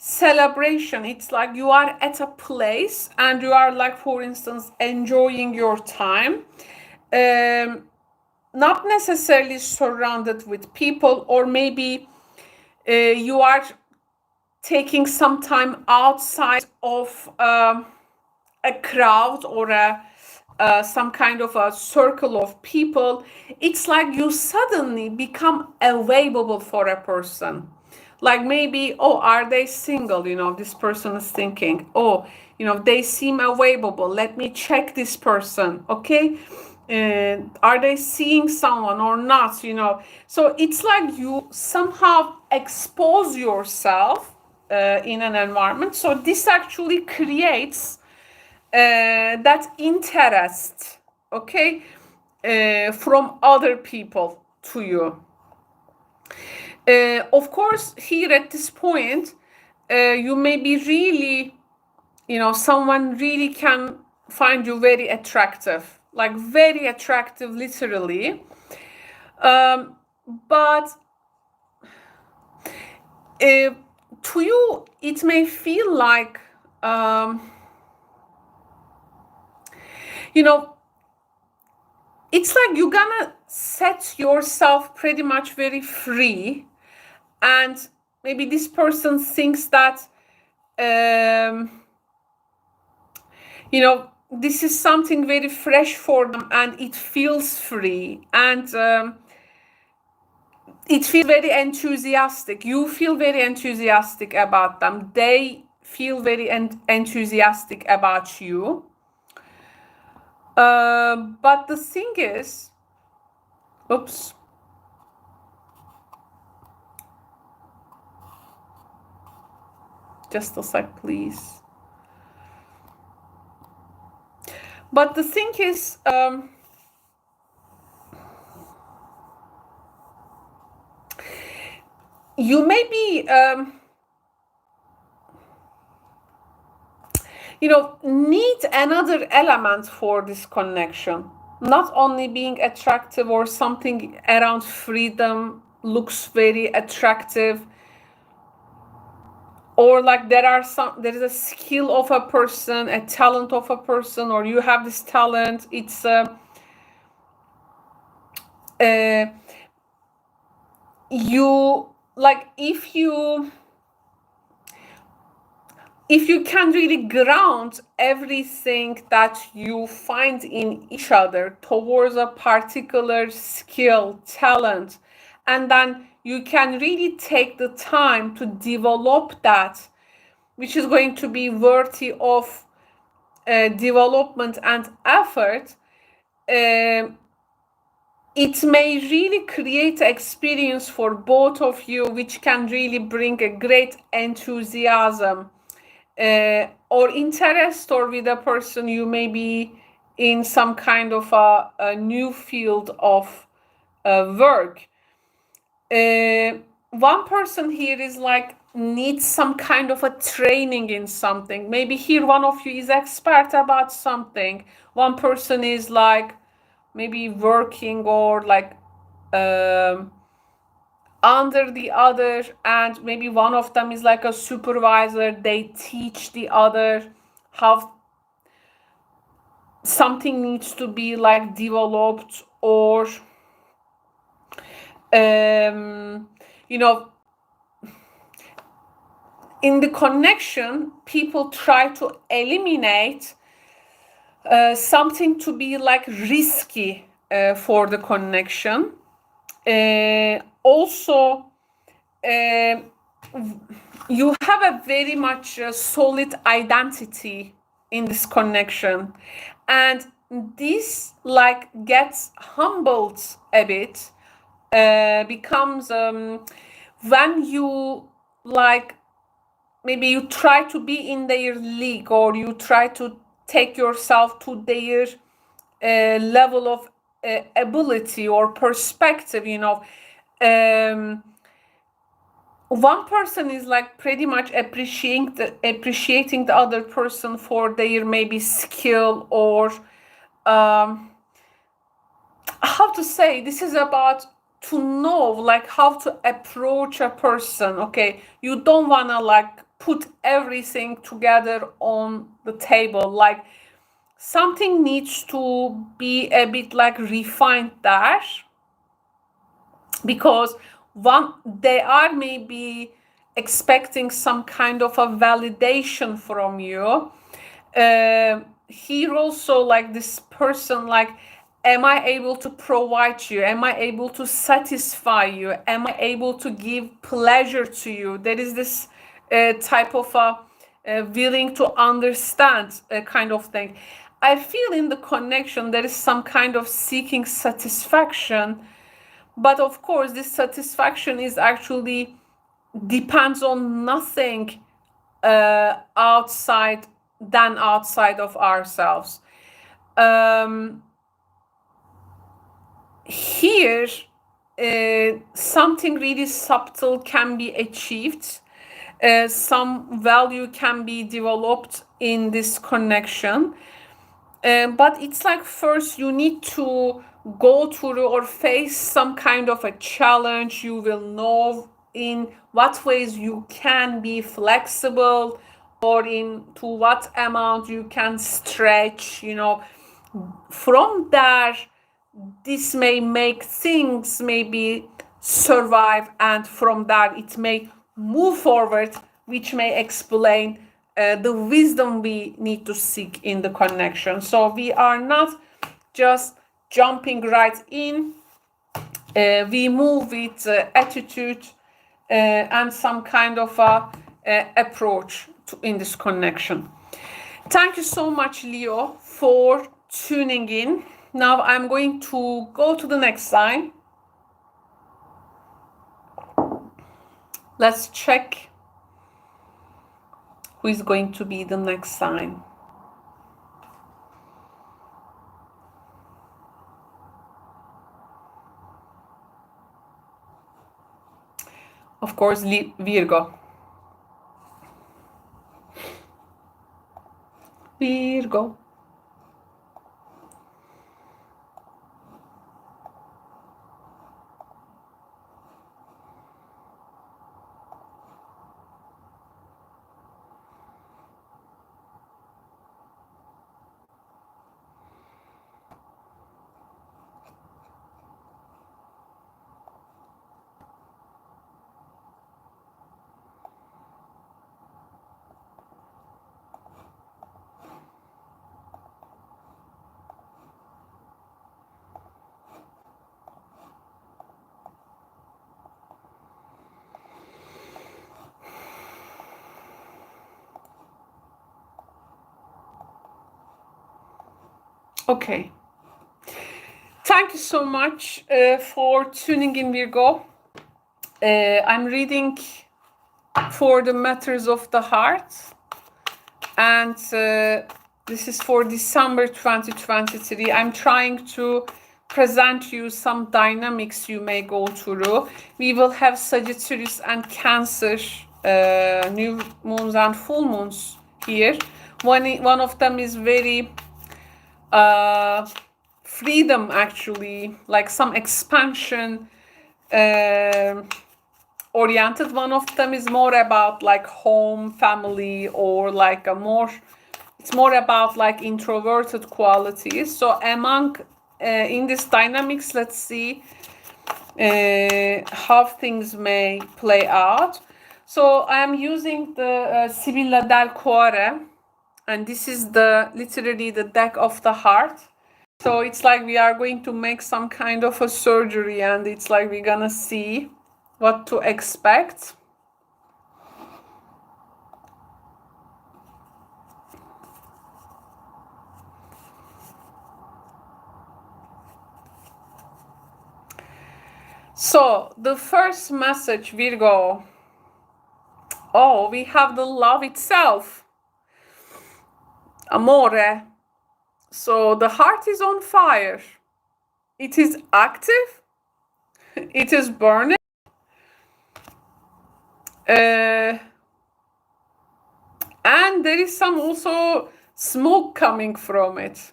celebration. It's like you are at a place and you are, like, for instance, enjoying your time. Not necessarily surrounded with people, or maybe you are taking some time outside of a crowd or some kind of a circle of people. It's like you suddenly become available for a person. Like, maybe, oh, are they single? This person is thinking, oh, they seem available. Let me check this person. Okay. Are they seeing someone or not? So it's like you somehow expose yourself in an environment. So this actually creates that interest, okay, from other people to you. Of course, here at this point, you may be really, someone really can find you very attractive, like very attractive, literally. But to you, it may feel like, it's like you're gonna set yourself pretty much very free, and maybe this person thinks that this is something very fresh for them, and it feels free, and it feels very enthusiastic. You feel very enthusiastic about them. They feel very enthusiastic about you. But the thing is, oops. Just a sec, please. But the thing is, you may be, need another element for this connection. Not only being attractive, or something around freedom looks very attractive, or like there is a skill of a person, a talent of a person, or you have this talent. It's you, like, if you can really ground everything that you find in each other towards a particular skill, talent, and then you can really take the time to develop that, which is going to be worthy of development and effort, it may really create an experience for both of you, which can really bring a great enthusiasm or interest, or with a person you may be in some kind of a new field of work. One person here is like needs some kind of a training in something. Maybe here one of you is expert about something. One person is like maybe working or like under the other, and maybe one of them is like a supervisor. They teach the other how something needs to be like developed, or in the connection, people try to eliminate something to be like risky for the connection. Also, you have a very much solid identity in this connection, and this like gets humbled a bit, becomes when you like maybe you try to be in their league, or you try to take yourself to their level of ability or perspective, you know. One person is like pretty much appreciating the other person for their maybe skill, or how to say, this is about to know like how to approach a person. Okay, you don't want to like put everything together on the table. Like something needs to be a bit like refined there, because one, they are maybe expecting some kind of a validation from you. Here also, like this person, like, am I able to provide you? Am I able to satisfy you? Am I able to give pleasure to you? There is this type of willing to understand kind of thing. I feel in the connection there is some kind of seeking satisfaction, but of course this satisfaction is actually depends on nothing outside of ourselves. Here something really subtle can be achieved. Some value can be developed in this connection. But it's like first you need to go through or face some kind of a challenge. You will know in what ways you can be flexible, or in to what amount you can stretch, you know. From there, this may make things maybe survive, and from that it may move forward, which may explain the wisdom we need to seek in the connection. So we are not just jumping right in. We move with attitude and some kind of approach in this connection. Thank you so much, Leo, for tuning in. Now I'm going to go to the next sign. Let's check who is going to be the next sign. Of course, Virgo. Virgo. Okay. Thank you so much for tuning in, Virgo. I'm reading for the matters of the heart, and this is for December 2023. I'm trying to present you some dynamics you may go through. We will have Sagittarius and Cancer new moons and full moons here. One of them is very freedom, actually, like some expansion oriented. One of them is more about like home, family, or like it's more about like introverted qualities. So among in this dynamics, let's see how things may play out. So I am using the Sibilla del Cuore and this is literally the deck of the heart. So it's like we are going to make some kind of a surgery, and it's like we're gonna see what to expect. So the first message, Virgo. Oh, we have the love itself. Amore. So the heart is on fire. It is active. It is burning. And there is some also smoke coming from it.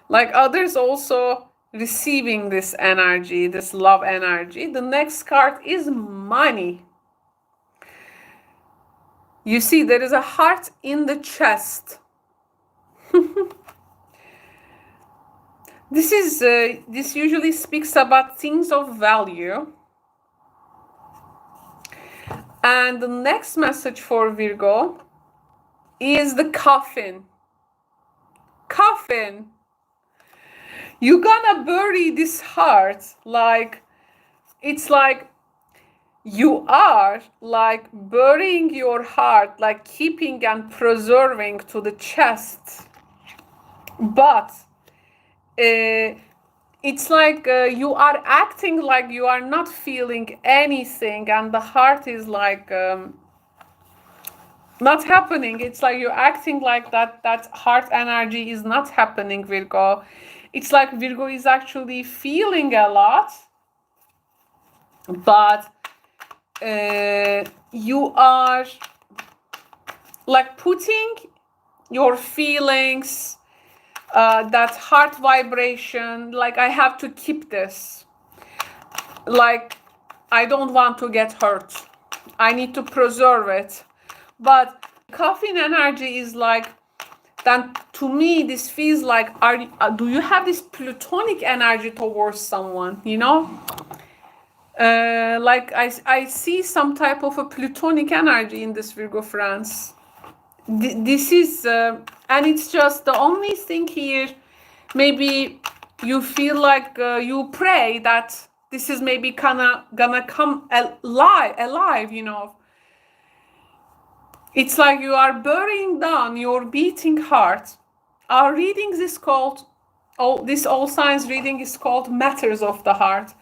Like others also receiving this energy, this love energy. The next card is money. You see, there is a heart in the chest. This usually speaks about things of value. And the next message for Virgo is the coffin. Coffin. You're gonna bury this heart. Like, it's like you are like burying your heart, like keeping and preserving to the chest. But it's like you are acting like you are not feeling anything, and the heart is like not happening. It's like you're acting like that heart energy is not happening, Virgo. It's like Virgo is actually feeling a lot, but you are like putting your feelings, that heart vibration, like I have to keep this, like I don't want to get hurt, I need to preserve it. But coffin energy is like, then to me this feels like, do you have this platonic energy towards someone, you know? Like I see some type of a platonic energy in this Virgo friends. This is and it's just the only thing here, maybe you feel like you pray that this is maybe gonna come alive, you know. It's like you are burying down your beating heart. Our reading is called, this all signs reading is called Matters of the Heart.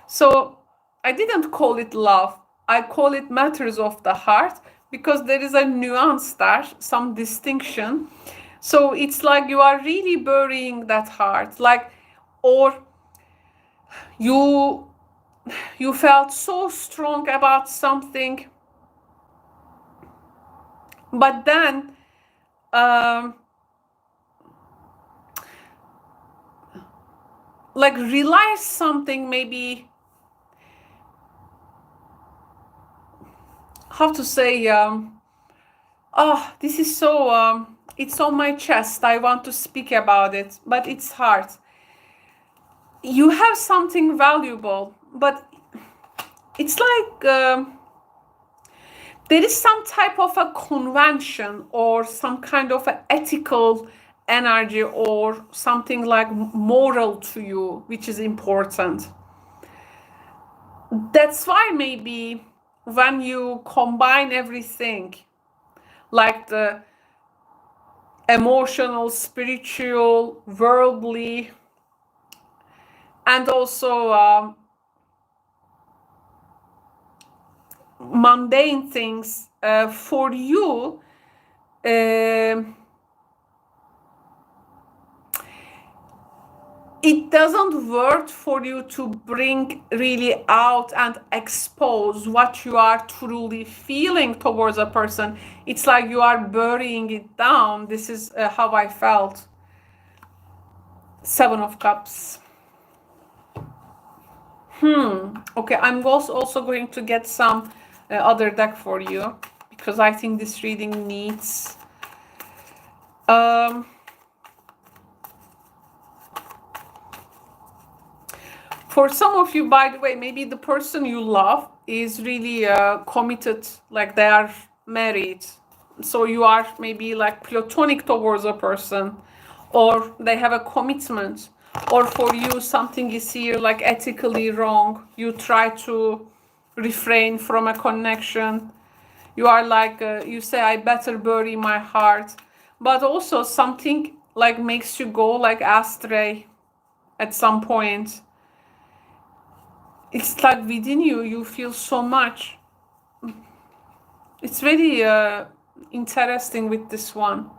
So I didn't call it love, I call it Matters of the Heart, because there is a nuance there, some distinction. So it's like you are really burying that heart, like, or you felt so strong about something, but then like realize something, maybe, how to say, oh, this is so it's on my chest, I want to speak about it, but it's hard. You have something valuable, but it's like there is some type of a convention or some kind of an ethical energy or something like moral to you, which is important. That's why maybe when you combine everything, like the emotional, spiritual, worldly, and also mundane things, for you, it doesn't work for you to bring really out and expose what you are truly feeling towards a person. It's like you are burying it down. This is how I felt. Seven of Cups. Okay, I'm also going to get some other deck for you, because I think this reading needs for some of you, by the way, maybe the person you love is really committed, like they are married, so you are maybe like platonic towards a person, or they have a commitment, or for you something is here like ethically wrong, you try to refrain from a connection. You are like you say, I better bury my heart, but also something like makes you go like astray at some point. It's like within you, you feel so much. It's very interesting with this one.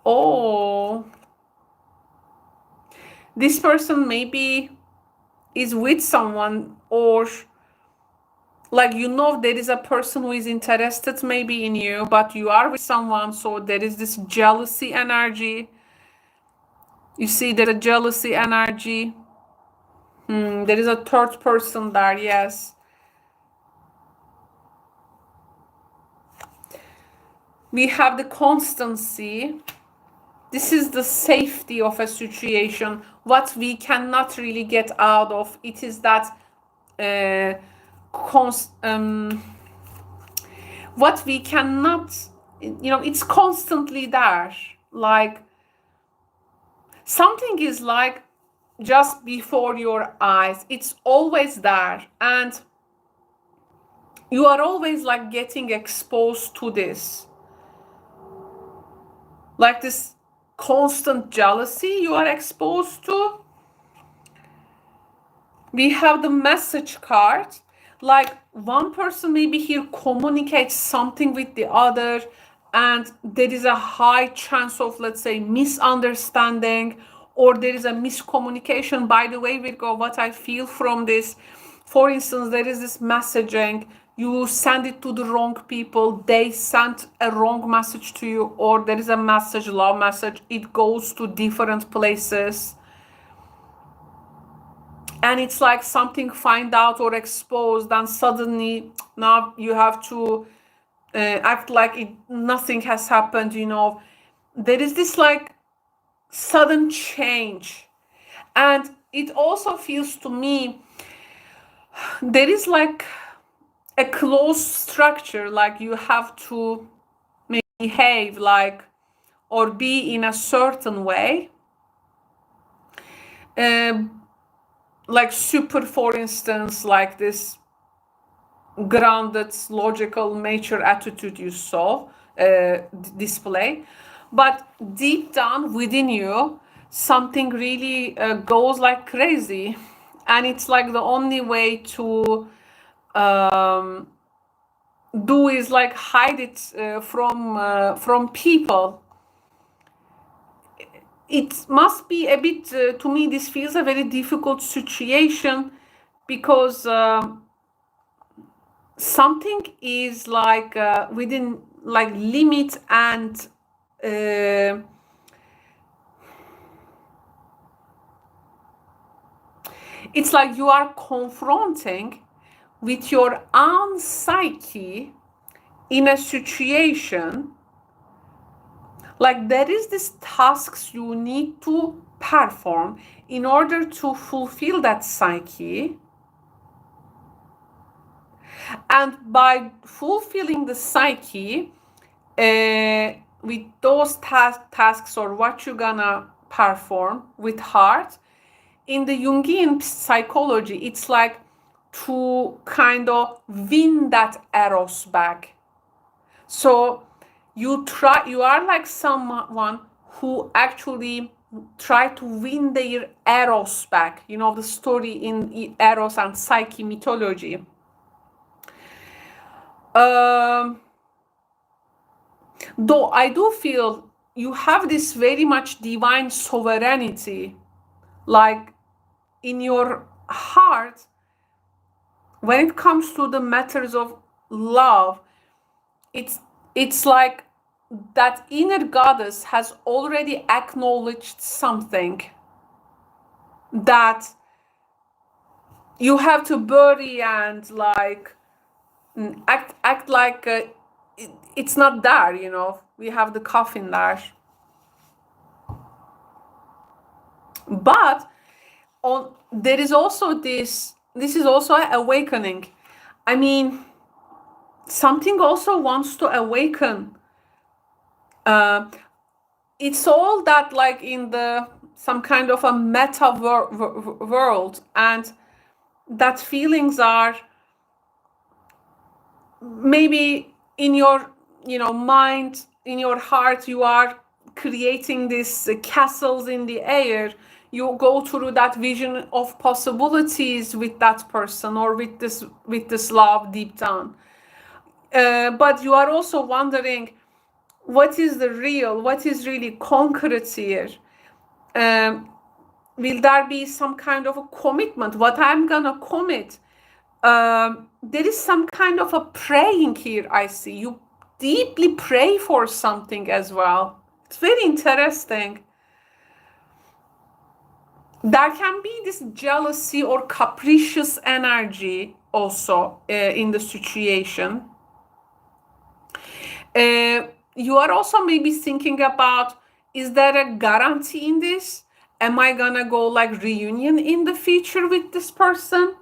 Oh, this person maybe is with someone, or like, you know, there is a person who is interested maybe in you, but you are with someone, so there is this jealousy energy. You see, there's a jealousy energy. There is a third person there, yes. We have the constancy. This is the safety of a situation. What we cannot really get out of it is that what we cannot, you know, it's constantly there. Like something is like just before your eyes. It's always there, and you are always like getting exposed to this. Like this constant jealousy you are exposed to. We have the message card. Like one person maybe here communicates something with the other, and there is a high chance of, let's say, misunderstanding, or there is a miscommunication. By the way, Virgo, what I feel from this, for instance, there is this messaging, you send it to the wrong people, they sent a wrong message to you, or there is a message, love message, it goes to different places, and it's like something find out or exposed, and suddenly now you have to act like nothing has happened, you know. There is this like sudden change, and it also feels to me there is like a closed structure, like you have to behave like or be in a certain way, like super, for instance, like this grounded logical mature attitude you saw display, but deep down within you something really goes like crazy, and it's like the only way to do is like hide it from people. It must be a bit to me this feels a very difficult situation, because something is like within like limit, and it's like you are confronting with your own psyche in a situation, like there is this tasks you need to perform in order to fulfill that psyche, and by fulfilling the psyche with those tasks or what you're gonna perform with heart, in the Jungian psychology, it's like to kind of win that eros back. So you are like someone who actually try to win their eros back. You know the story in eros and psyche mythology. Though I do feel you have this very much divine sovereignty, like in your heart, when it comes to the matters of love, it's like that inner goddess has already acknowledged something that you have to bury, and like act like it's not there, you know. We have the coffin there, but there is also this is also awakening. I mean, something also wants to awaken It's all that like in the some kind of a meta world, and that feelings are maybe in your mind, in your heart, you are creating these castles in the air. You go through that vision of possibilities with that person or with this love deep down, but you are also wondering what is the real, what is really concrete here. Will there be some kind of a commitment, what I'm gonna commit? There is some kind of a praying here. I see you deeply pray for something as well. It's very interesting. There can be this jealousy or capricious energy also in the situation. You are also maybe thinking about, is there a guarantee in this? Am I gonna go like reunion in the future with this person?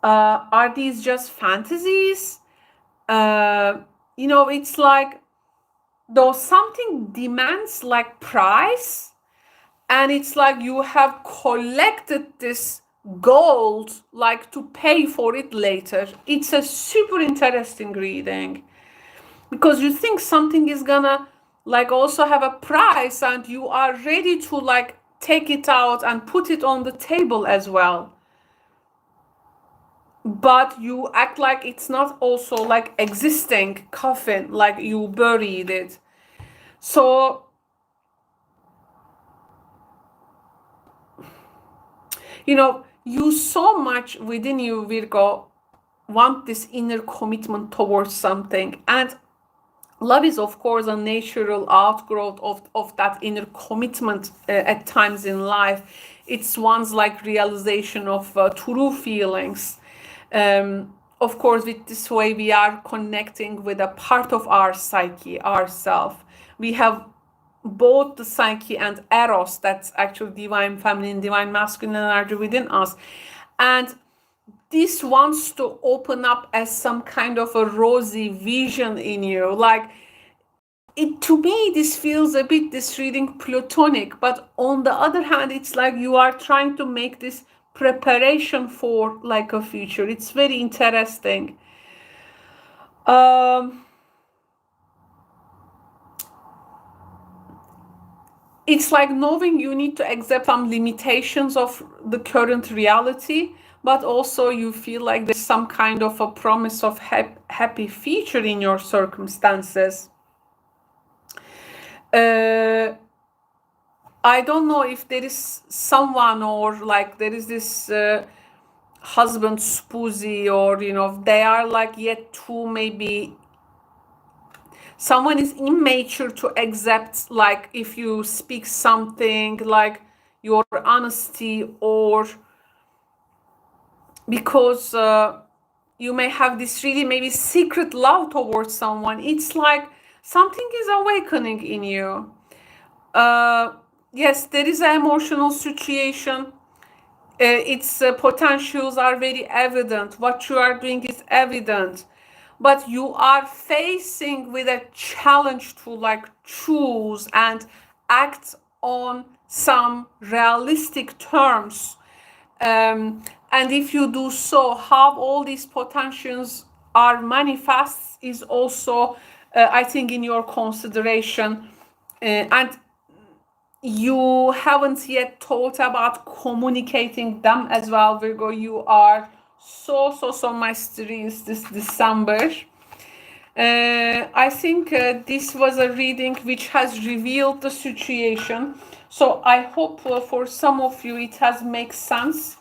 Are these just fantasies? It's like though something demands like price, and it's like you have collected this gold like to pay for it later. It's a super interesting reading because you think something is gonna like also have a price, and you are ready to like take it out and put it on the table as well, but you act like it's not also like existing coffin, like you buried it. So you so much within you, Virgo, want this inner commitment towards something, and love is of course a natural outgrowth of that inner commitment at times in life. It's one's like realization of true feelings. Of course, with this way we are connecting with a part of our psyche, ourself. We have both the psyche and eros, that's actually divine feminine, divine masculine energy within us, and this wants to open up as some kind of a rosy vision in you. Like it, to me, this feels a bit, this reading, platonic, but on the other hand, it's like you are trying to make this preparation for like a future. It's very interesting. It's like knowing you need to accept some limitations of the current reality, but also you feel like there's some kind of a promise of happy future in your circumstances. I don't know if there is someone, or like there is this husband spoozy, or they are like yet too, maybe someone is immature to accept like if you speak something like your honesty, or because you may have this really maybe secret love towards someone. It's like something is awakening in you. Yes, there is an emotional situation. Its potentials are very evident. What you are doing is evident, but you are facing with a challenge to like choose and act on some realistic terms. And if you do so, how all these potentials are manifest is also, I think, in your consideration. And you haven't yet thought about communicating them as well, Virgo. You are so mysterious this December. I think this was a reading which has revealed the situation. So I hope for some of you it has made sense,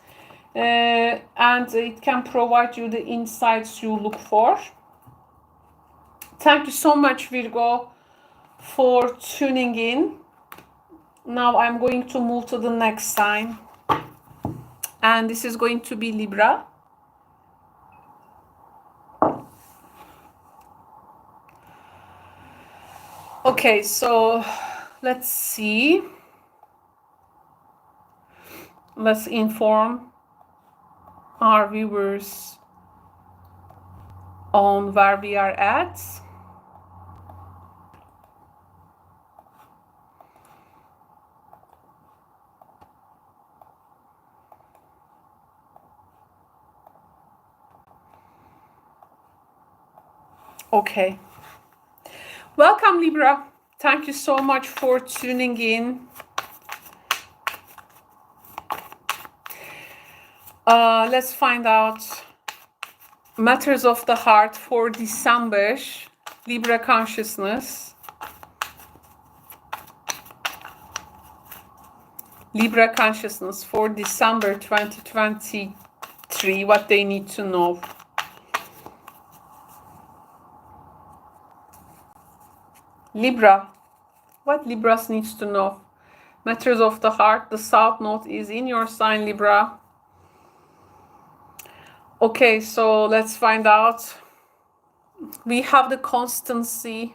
and it can provide you the insights you look for. Thank you so much, Virgo, for tuning in. Now I'm going to move to the next sign, and this is going to be Libra. Okay, so let's see. Let's inform our viewers on where we are at. Okay. Welcome, Libra. Thank you so much for tuning in. Let's find out matters of the heart for December, Libra consciousness. Libra consciousness for December 2023, what they need to know. Libra, what Libras needs to know. Matters of the heart, the South Node is in your sign, Libra. Okay, so let's find out. We have the constancy.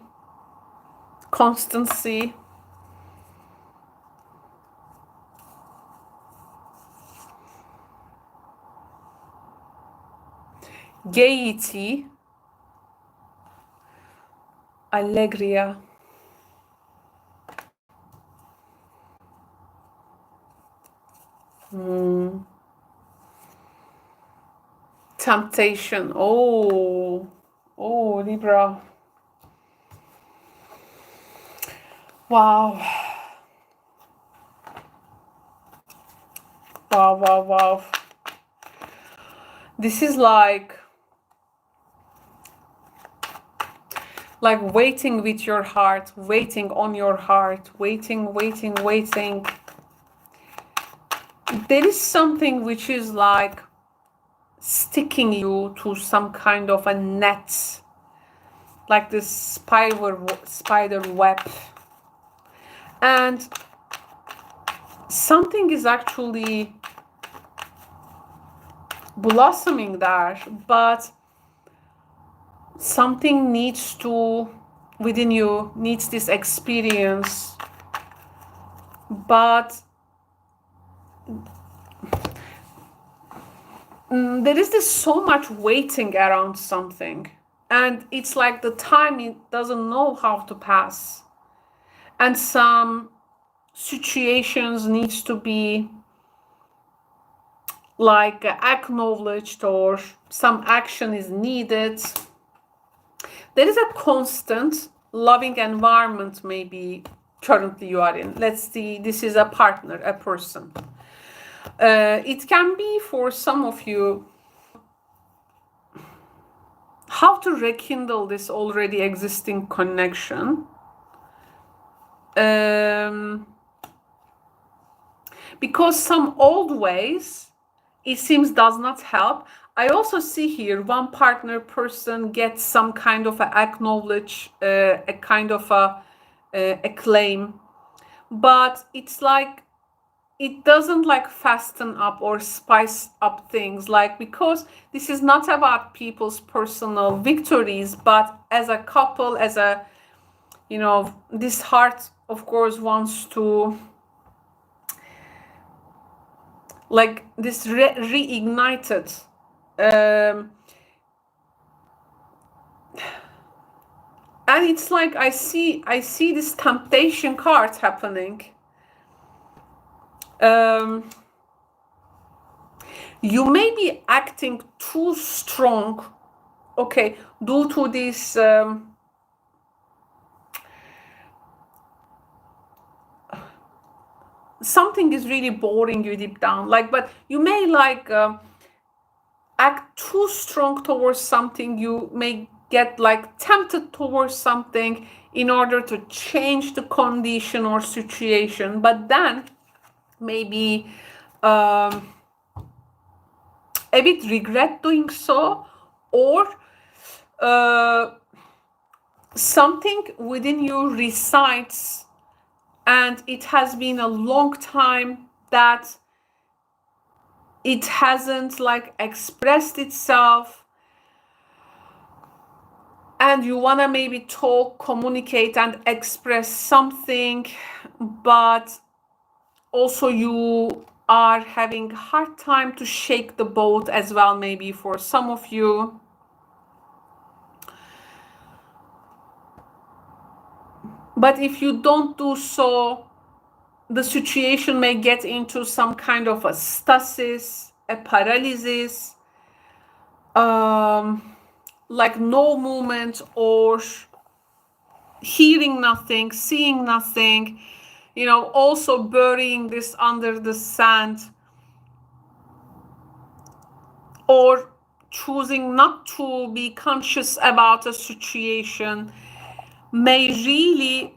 Gaiety, Allegria, temptation. Oh, Libra. Wow. This is like waiting with your heart, waiting on your heart, waiting. There is something which is like sticking you to some kind of a net, like this spider web, and something is actually blossoming there, but something needs to, within you, needs this experience, but there is this so much waiting around something, and it's like the time, it doesn't know how to pass, and some situations needs to be like acknowledged, or some action is needed. There is a constant loving environment maybe currently you are in. Let's see, this is a partner, a person. It can be for some of you how to rekindle this already existing connection. Because some old ways, it seems, does not help. I also see here one partner person gets some kind of a acknowledge, a kind of a claim, but it's like it doesn't like fasten up or spice up things, like, because this is not about people's personal victories, but as a couple, as a, you know, this heart of course wants to like this reignited and it's like I see this temptation card happening. You may be acting too strong, okay, due to this something is really boring you deep down, like, but you may like act too strong towards something. You may get like tempted towards something in order to change the condition or situation, but then maybe a bit regret doing so, or something within you resides, and it has been a long time that it hasn't like expressed itself, and you want to maybe talk, communicate, and express something, but also you are having a hard time to shake the boat as well, maybe for some of you. But if you don't do so, the situation may get into some kind of a stasis, a paralysis, like no movement or hearing nothing, seeing nothing, you know, also burying this under the sand, or choosing not to be conscious about a situation may really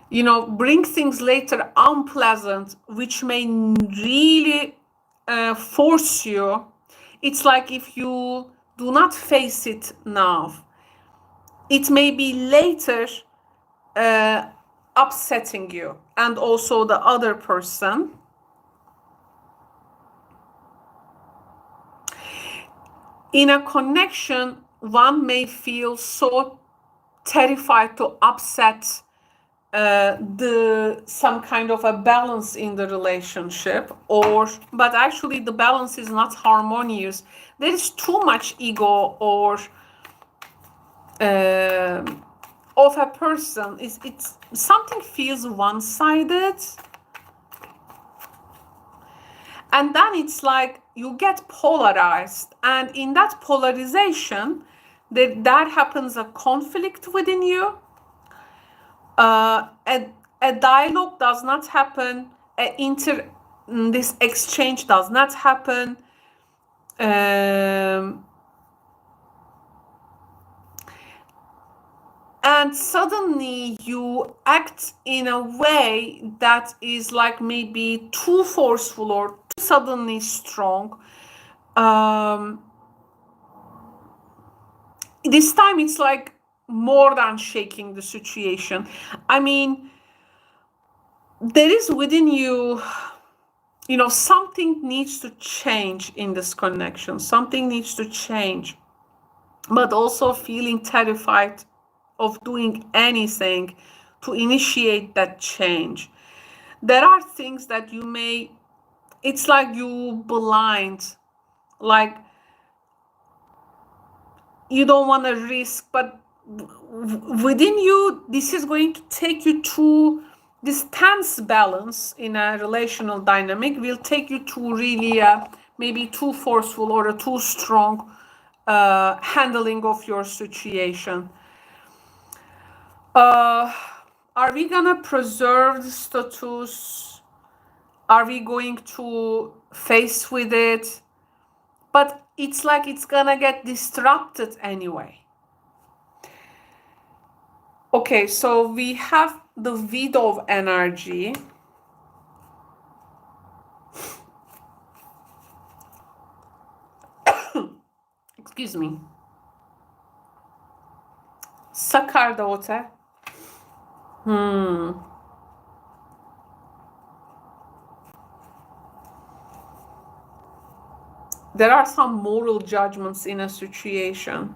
you know, bring things later unpleasant, which may really force you. It's like if you do not face it now, it may be later upsetting you and also the other person. In a connection, one may feel so terrified to upset some kind of a balance in the relationship, but actually the balance is not harmonious. There is too much ego or of a person. It's something feels one-sided, and then it's like you get polarized, and in that polarization that happens a conflict within you. A dialogue does not happen, this exchange does not happen. And suddenly you act in a way that is like maybe too forceful or too suddenly strong. This time it's like more than shaking the situation. I mean, there is within you, you know, something needs to change in this connection. Something needs to change, but also feeling terrified of doing anything to initiate that change. There are things that you may, it's like you blind, like you don't want to risk, but within you, this is going to take you to this tense balance in a relational dynamic, will take you to really maybe too forceful or a too strong handling of your situation. Are we gonna preserve the status? Are we going to face with it? But it's like it's gonna get disrupted anyway. Okay, so we have the widow energy. Excuse me. Sakar daughter. There are some moral judgments in a situation.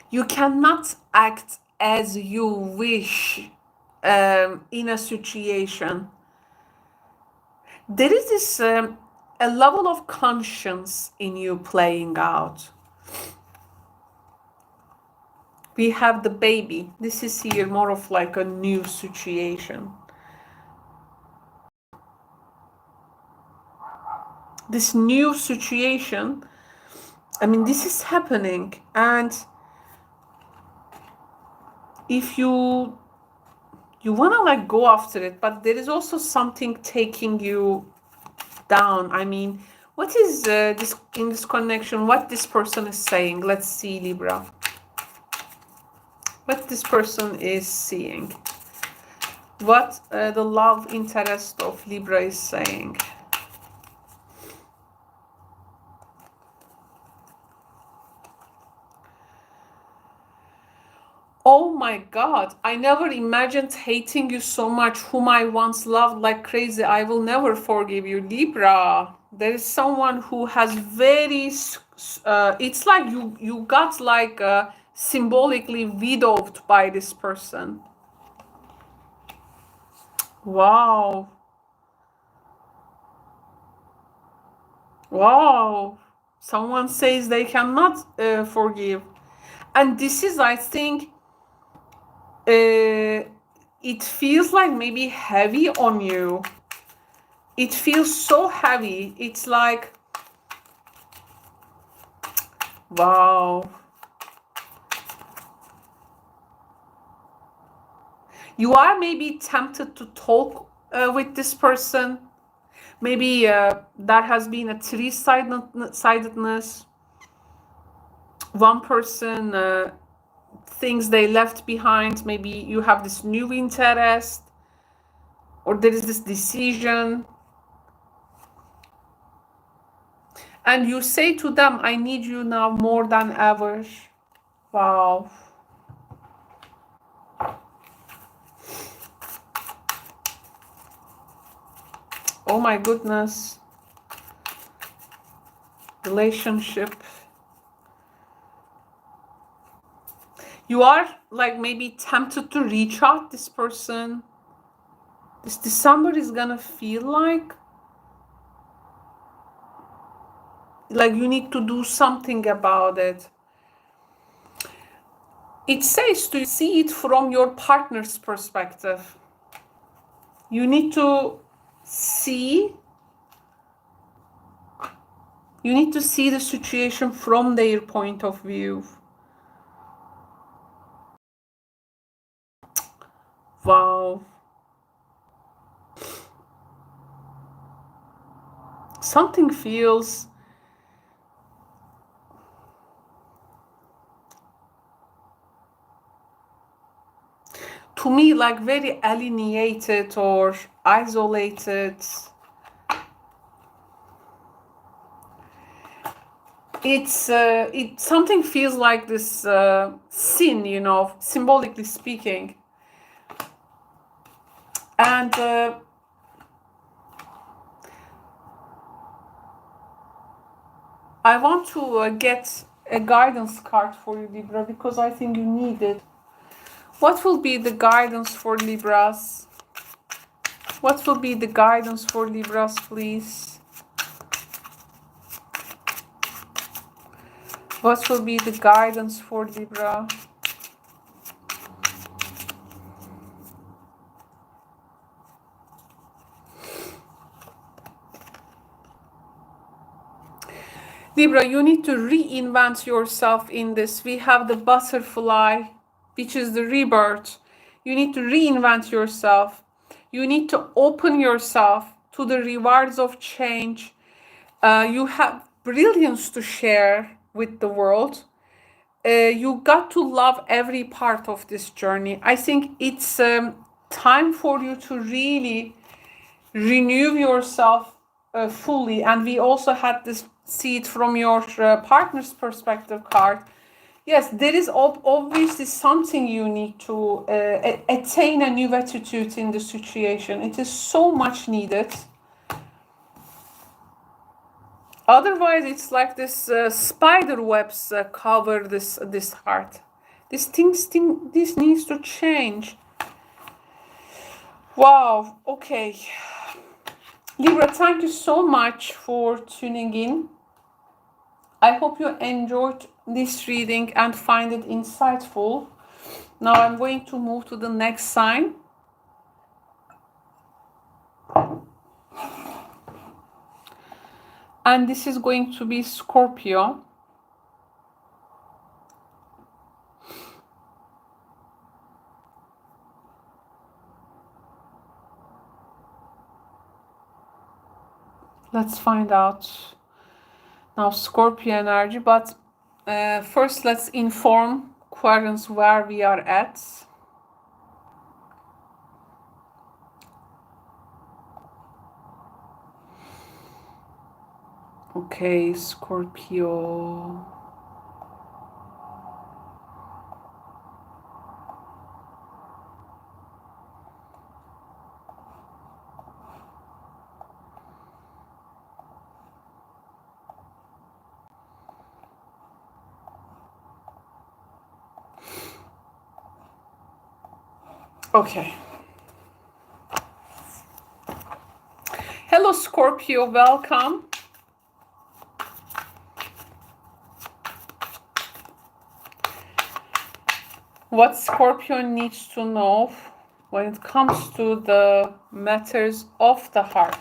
You cannot act as you wish in a situation. There is this a level of conscience in you playing out. We have the baby. This is here more of like a new situation. This new situation, I mean, this is happening, and if you want to like go after it, but there is also something taking you down. I mean, what is this in this connection, what this person is saying? Let's see, Libra. What this person is seeing. What the love interest of Libra is saying. Oh my God, I never imagined hating you so much, whom I once loved like crazy. I will never forgive you, Libra. There is someone who has very, it's like you got like symbolically widowed by this person. Wow. Wow. Someone says they cannot forgive. And this is, I think, it feels like maybe heavy on you. it feels so heavy. It's like, wow. You are maybe tempted to talk with this person. Maybe there has been a three-sidedness. One person things they left behind. Maybe you have this new interest, or there is this decision. And you say to them, I need you now more than ever. Wow. Oh my goodness. Relationship. You are like maybe tempted to reach out this person. This December is gonna feel like you need to do something about it. It says to see it from your partner's perspective. You need to see the situation from their point of view. Wow. Something feels to me like very alienated or isolated. Something feels like this sin, you know, symbolically speaking. And I want to get a guidance card for you, Libra, because I think you need it. What will be the guidance for Libras? What will be the guidance for Libras, please? What will be the guidance for Libra? Libra, you need to reinvent yourself in this. We have the butterfly, which is the rebirth. You need to reinvent yourself. You need to open yourself to the rewards of change. You have brilliance to share with the world. You got to love every part of this journey. I think it's time for you to really renew yourself fully. And we also had this see it from your partner's perspective card. Yes, there is obviously something you need to attain a new attitude in the situation. It is so much needed. Otherwise, it's like this spider webs cover this heart. This needs to change. Wow. Okay. Libra, thank you so much for tuning in. I hope you enjoyed this reading and find it insightful. Now I'm going to move to the next sign. And this is going to be Scorpio. Let's find out now Scorpio energy, but first let's inform Aquarians where we are at. Okay, Scorpio. Okay. Hello, Scorpio. Welcome. What Scorpio needs to know when it comes to the matters of the heart.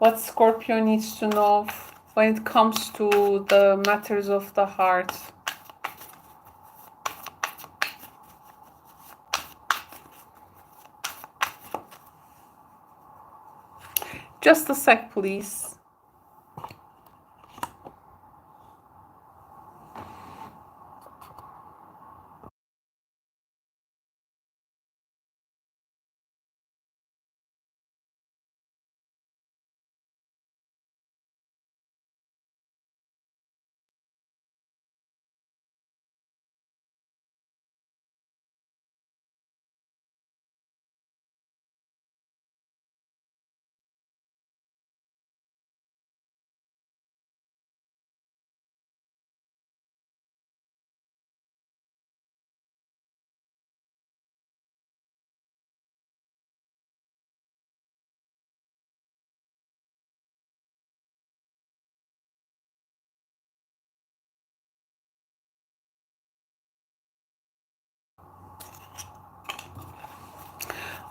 what Scorpio needs to know when it comes to the matters of the heart. Just a sec, please.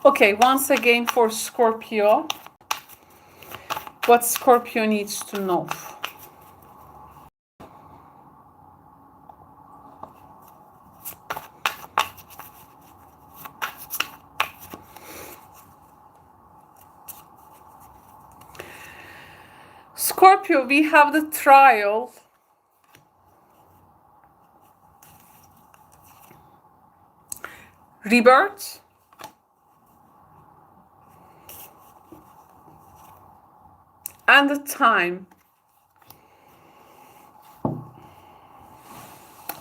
Okay, once again for Scorpio, what Scorpio needs to know. Scorpio, we have the trial, rebirth, and the time.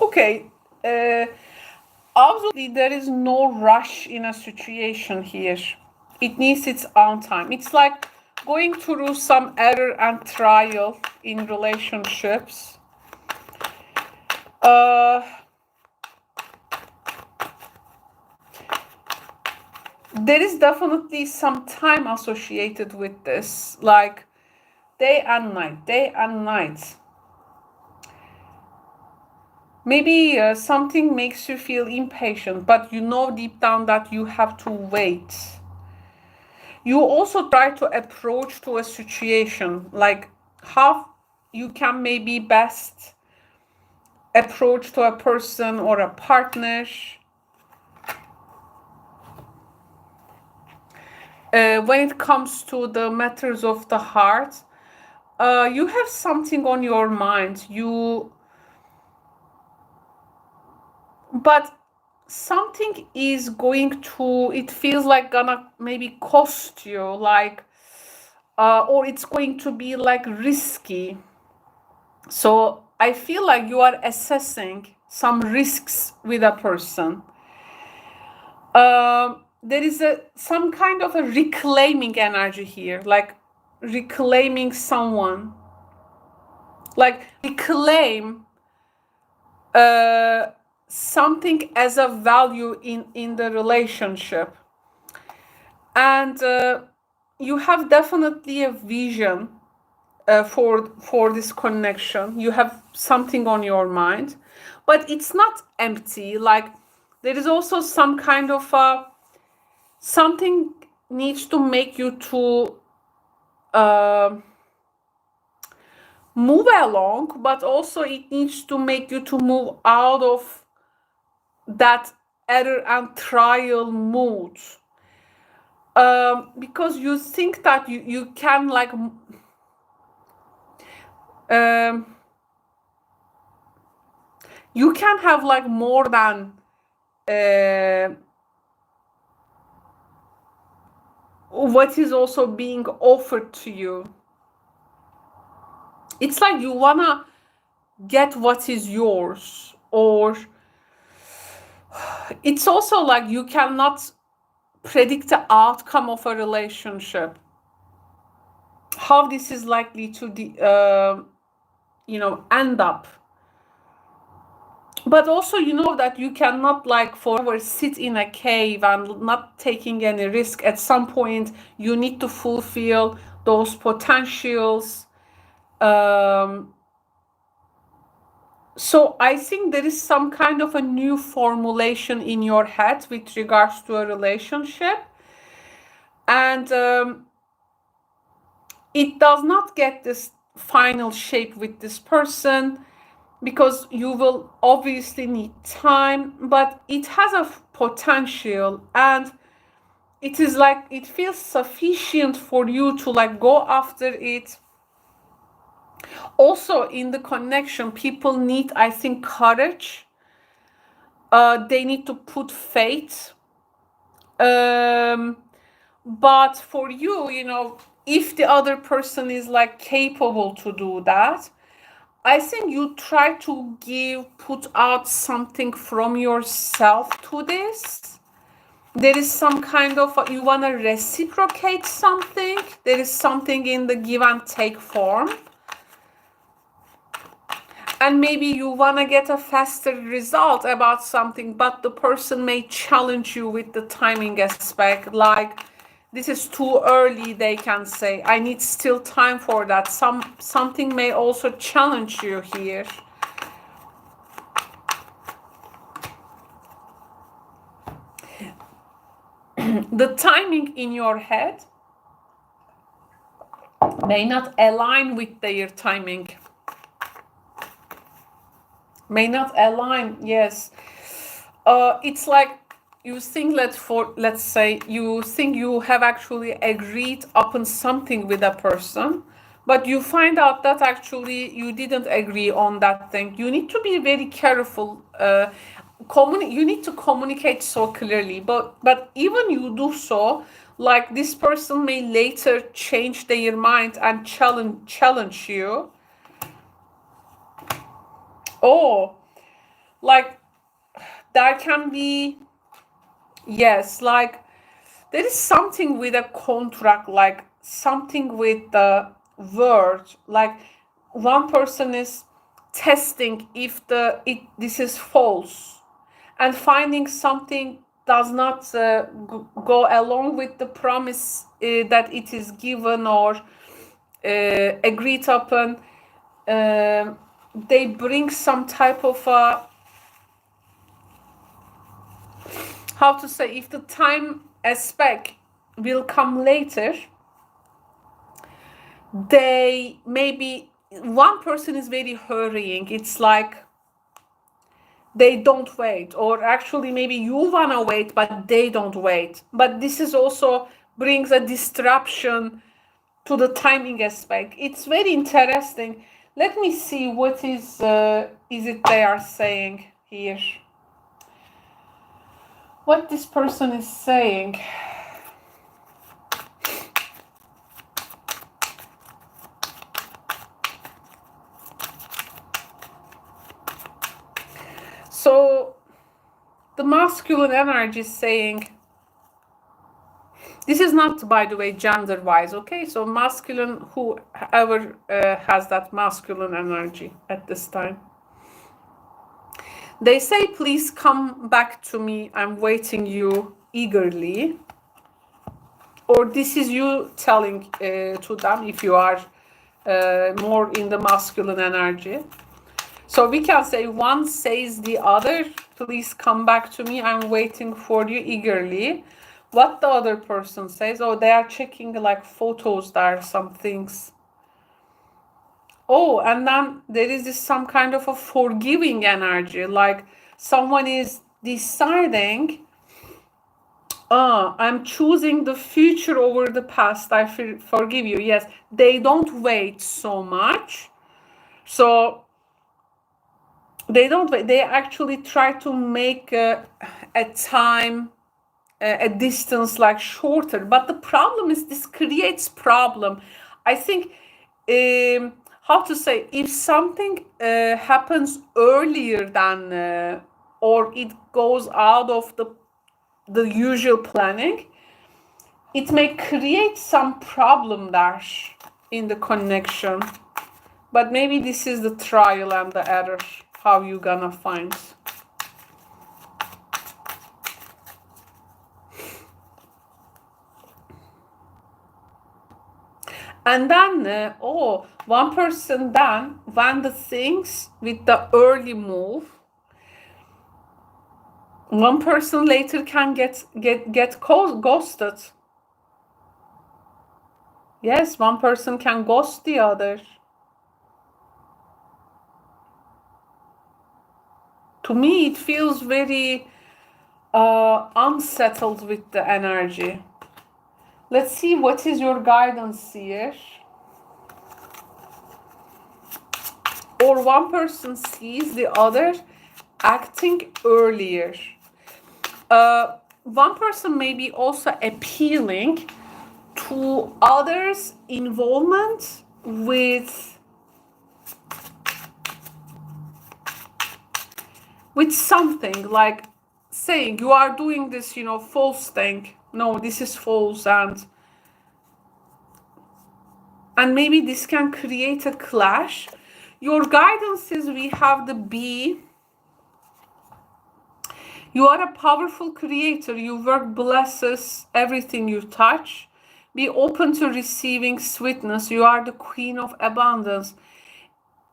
Okay, absolutely there is no rush in a situation here. It needs its own time. It's like going through some error and trial in relationships. There is definitely some time associated with this, like day and night, day and night. Maybe something makes you feel impatient, but you know deep down that you have to wait. You also try to approach to a situation, like how you can maybe best approach to a person or a partner. When it comes to the matters of the heart, you have something on your mind. But something is going to, it feels like gonna maybe cost you, like, or it's going to be like risky. So I feel like you are assessing some risks with a person. There is some kind of a reclaiming energy here, like reclaiming someone, like reclaim something as a value in the relationship. And you have definitely a vision for this connection. You have something on your mind, but it's not empty. Like there is also some kind of something needs to make you to move along, but also it needs to make you to move out of that error and trial mood, because you think that you can like you can have like more than what is also being offered to you. It's like you wanna get what is yours, or it's also like you cannot predict the outcome of a relationship, how this is likely to end up. But also you know that you cannot like forever sit in a cave and not taking any risk. At some point you need to fulfill those potentials. So I think there is some kind of a new formulation in your head with regards to a relationship. And it does not get this final shape with this person because you will obviously need time, but it has a potential, and it is like it feels sufficient for you to like go after it. Also in the connection, people need, I think, courage. They need to put faith. But for you, you know, if the other person is like capable to do that, I think you try to put out something from yourself to this. There is some kind of, you want to reciprocate something. There is something in the give and take form. And maybe you want to get a faster result about something, but the person may challenge you with the timing aspect. Like, this is too early, they can say. I need still time for that. Something may also challenge you here. The timing in your head may not align with their timing. May not align, yes. It's like you think let's say you think you have actually agreed upon something with a person, but you find out that actually you didn't agree on that thing. You need to be very careful. You need to communicate so clearly, but even you do so, like this person may later change their mind and challenge you. Oh, like there can be, yes, like there is something with a contract, like something with the word, like one person is testing if this is false, and finding something does not go along with the promise that it is given or agreed upon. They bring some type of how to say, if the time aspect will come later, they maybe one person is very hurrying. It's like they don't wait, or actually maybe you wanna wait but they don't wait. But this is also brings a disruption to the timing aspect. It's very interesting. Let me see what is it they are saying here. What this person is saying. So the masculine energy is saying, this is not, by the way, gender wise, okay? So masculine, whoever has that masculine energy at this time. They say, please come back to me. I'm waiting you eagerly. Or this is you telling to them if you are more in the masculine energy. So we can say one says the other, please come back to me. I'm waiting for you eagerly. What the other person says, oh, they are checking like photos, there are some things. Oh, and then there is this some kind of a forgiving energy, like someone is deciding, I'm choosing the future over the past. I forgive you. Yes, they don't wait so much. So they don't wait. They actually try to make a time, a distance like shorter. But the problem is this creates problem. I think, how to say, if something happens earlier than, or it goes out of the usual planning, it may create some problem there in the connection. But maybe this is the trial and the error, how you gonna find. And then, one person then, when the things with the early move, one person later can get ghosted. Yes, one person can ghost the other. To me, it feels very unsettled with the energy. Let's see what is your guidance here. Or one person sees the other acting earlier. One person may be also appealing to others' involvement with something, like saying you are doing this, false thing. No, this is false, and maybe this can create a clash. Your guidance is we have the B. You are a powerful creator. Your work blesses everything you touch. Be open to receiving sweetness. You are the queen of abundance.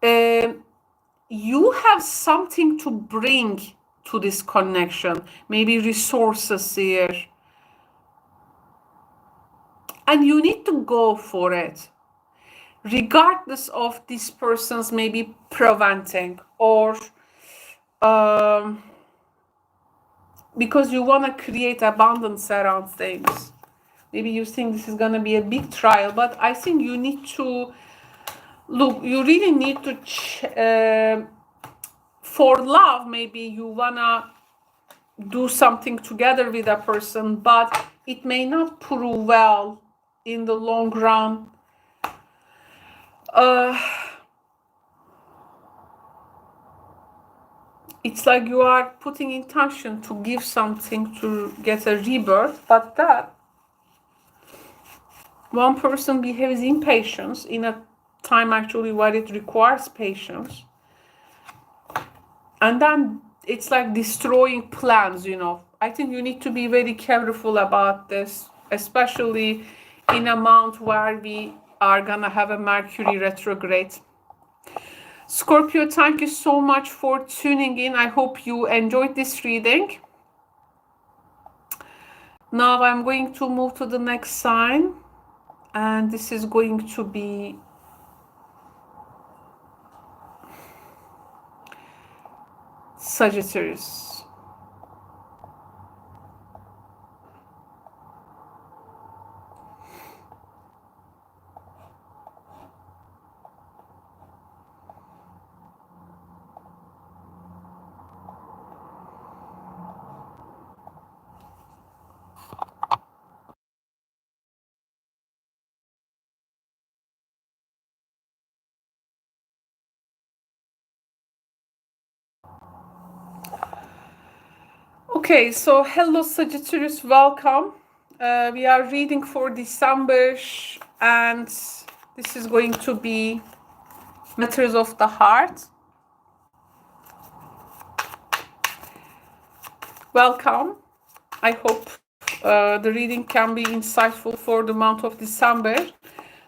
You have something to bring to this connection. Maybe resources here. And you need to go for it, regardless of this person's maybe preventing, or because you want to create abundance around things. Maybe you think this is going to be a big trial, but I think you need to look, you really need to for love, maybe you want to do something together with a person, but it may not prove well in the long run. It's like you are putting intention to give something to get a rebirth, but that one person behaves impatience in a time actually where it requires patience. And then it's like destroying plans, I think you need to be very careful about this, especially in a month where we are gonna have a Mercury retrograde. Scorpio, thank you so much for tuning in. I hope you enjoyed this reading. Now I'm going to move to the next sign, and this is going to be Sagittarius. Okay, so hello Sagittarius, welcome. We are reading for December, and this is going to be matters of the heart. Welcome. I hope the reading can be insightful for the month of December.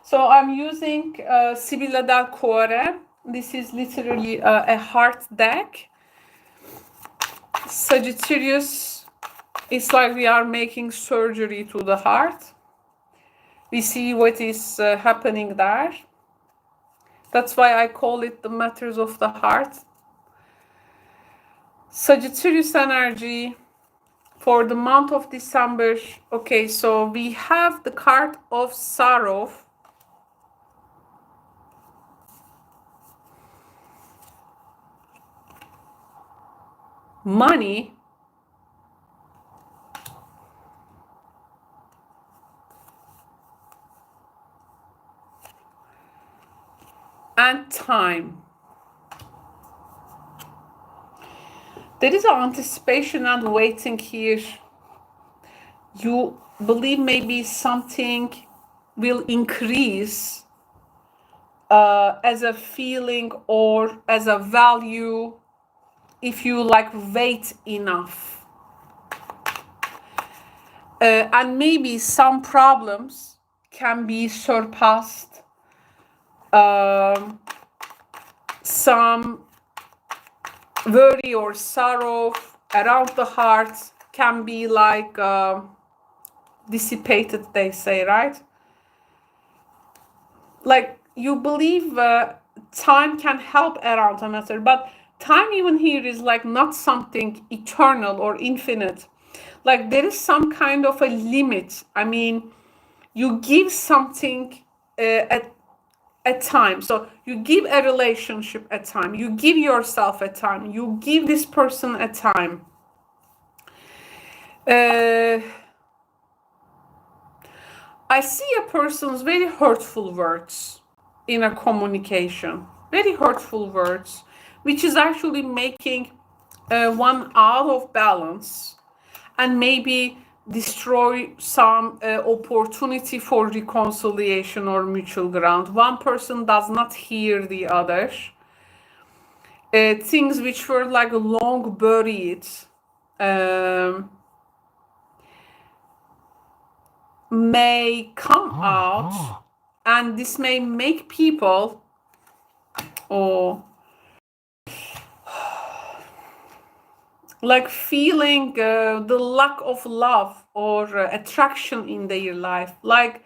So I'm using Sibilla del Cuore. This is literally a heart deck. Sagittarius, it's like we are making surgery to the heart. We see what is happening there. That's why I call it the matters of the heart. Sagittarius energy for the month of December. Okay, so we have the card of sorrow. Money. And time. There is an anticipation and waiting here. You believe maybe something will increase as a feeling or as a value if you wait enough. And maybe some problems can be surpassed. Some worry or sorrow around the heart can be dissipated, they say, right? like you believe time can help around a matter, but time even here is like not something eternal or infinite. Like there is some kind of a limit. I mean, you give something at a time. So you give a relationship a time. You give yourself a time. You give this person a time. I see a person's very hurtful words in a communication, very hurtful words, which is actually making one out of balance and maybe destroy some opportunity for reconciliation or mutual ground. One person does not hear the other. Things which were like long buried may come out, and this may make people like feeling the lack of love or attraction in their life. Like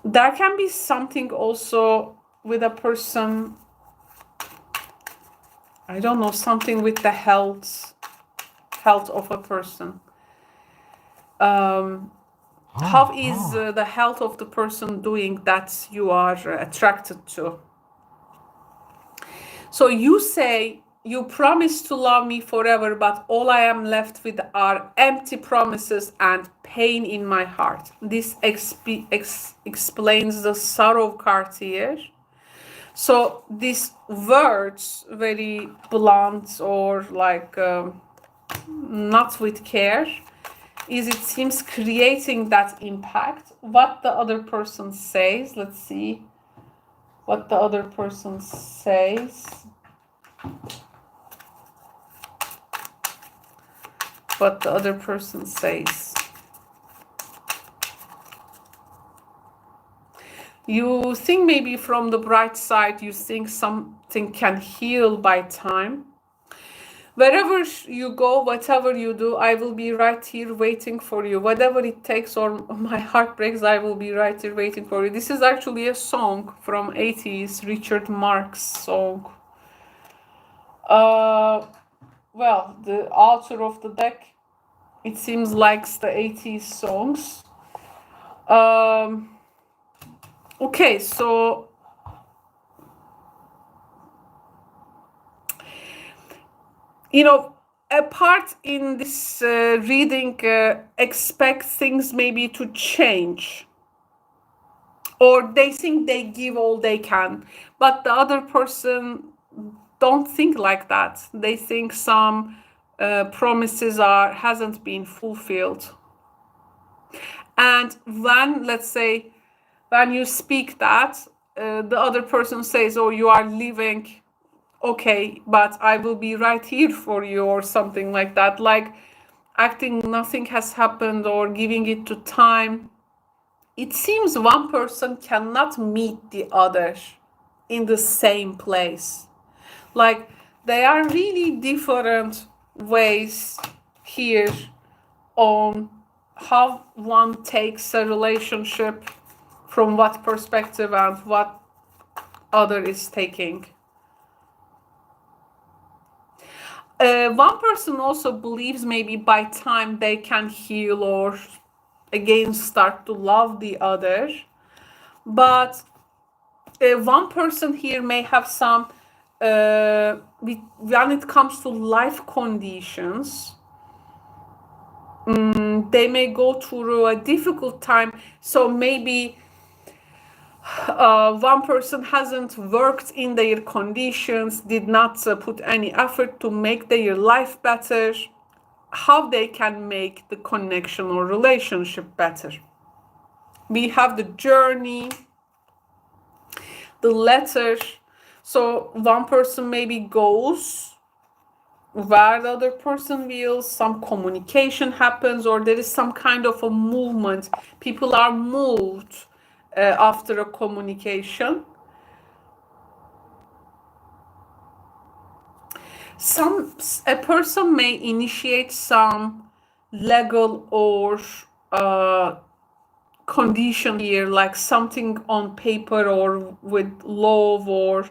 there can be something also with a person, I don't know, something with the health of a person. How is the health of the person doing that you are attracted to? So you say, you promise to love me forever, but all I am left with are empty promises and pain in my heart. This explains the sorrow card here. So these words, very blunt or like not with care, is it seems creating that impact. What the other person says, let's see what the other person says. What the other person says. You think maybe from the bright side, you think something can heal by time. Wherever you go, whatever you do, I will be right here waiting for you. Whatever it takes or my heart breaks, I will be right here waiting for you. This is actually a song from 80s, Richard Marx song. Well, the author of the deck, it seems, likes the 80s songs. Okay, so you know, a part in this reading expect things maybe to change, or they think they give all they can, but the other person don't think like that. They think some promises hasn't been fulfilled. And when, let's say, when you speak that, the other person says, oh, you are leaving, okay, but I will be right here for you, or something like that, like acting nothing has happened or giving it to time. It seems one person cannot meet the other in the same place. Like they are really different ways here on how one takes a relationship, from what perspective and what other is taking. One person also believes maybe by time they can heal or again start to love the other. But one person here may have some, when it comes to life conditions, they may go through a difficult time. So maybe one person hasn't worked in their conditions, did not put any effort to make their life better. How they can make the connection or relationship better. We have the journey, the letter. So one person maybe goes where the other person wills, some communication happens, or there is some kind of a movement. People are moved after a communication. A person may initiate some legal or condition here, like something on paper or with love, or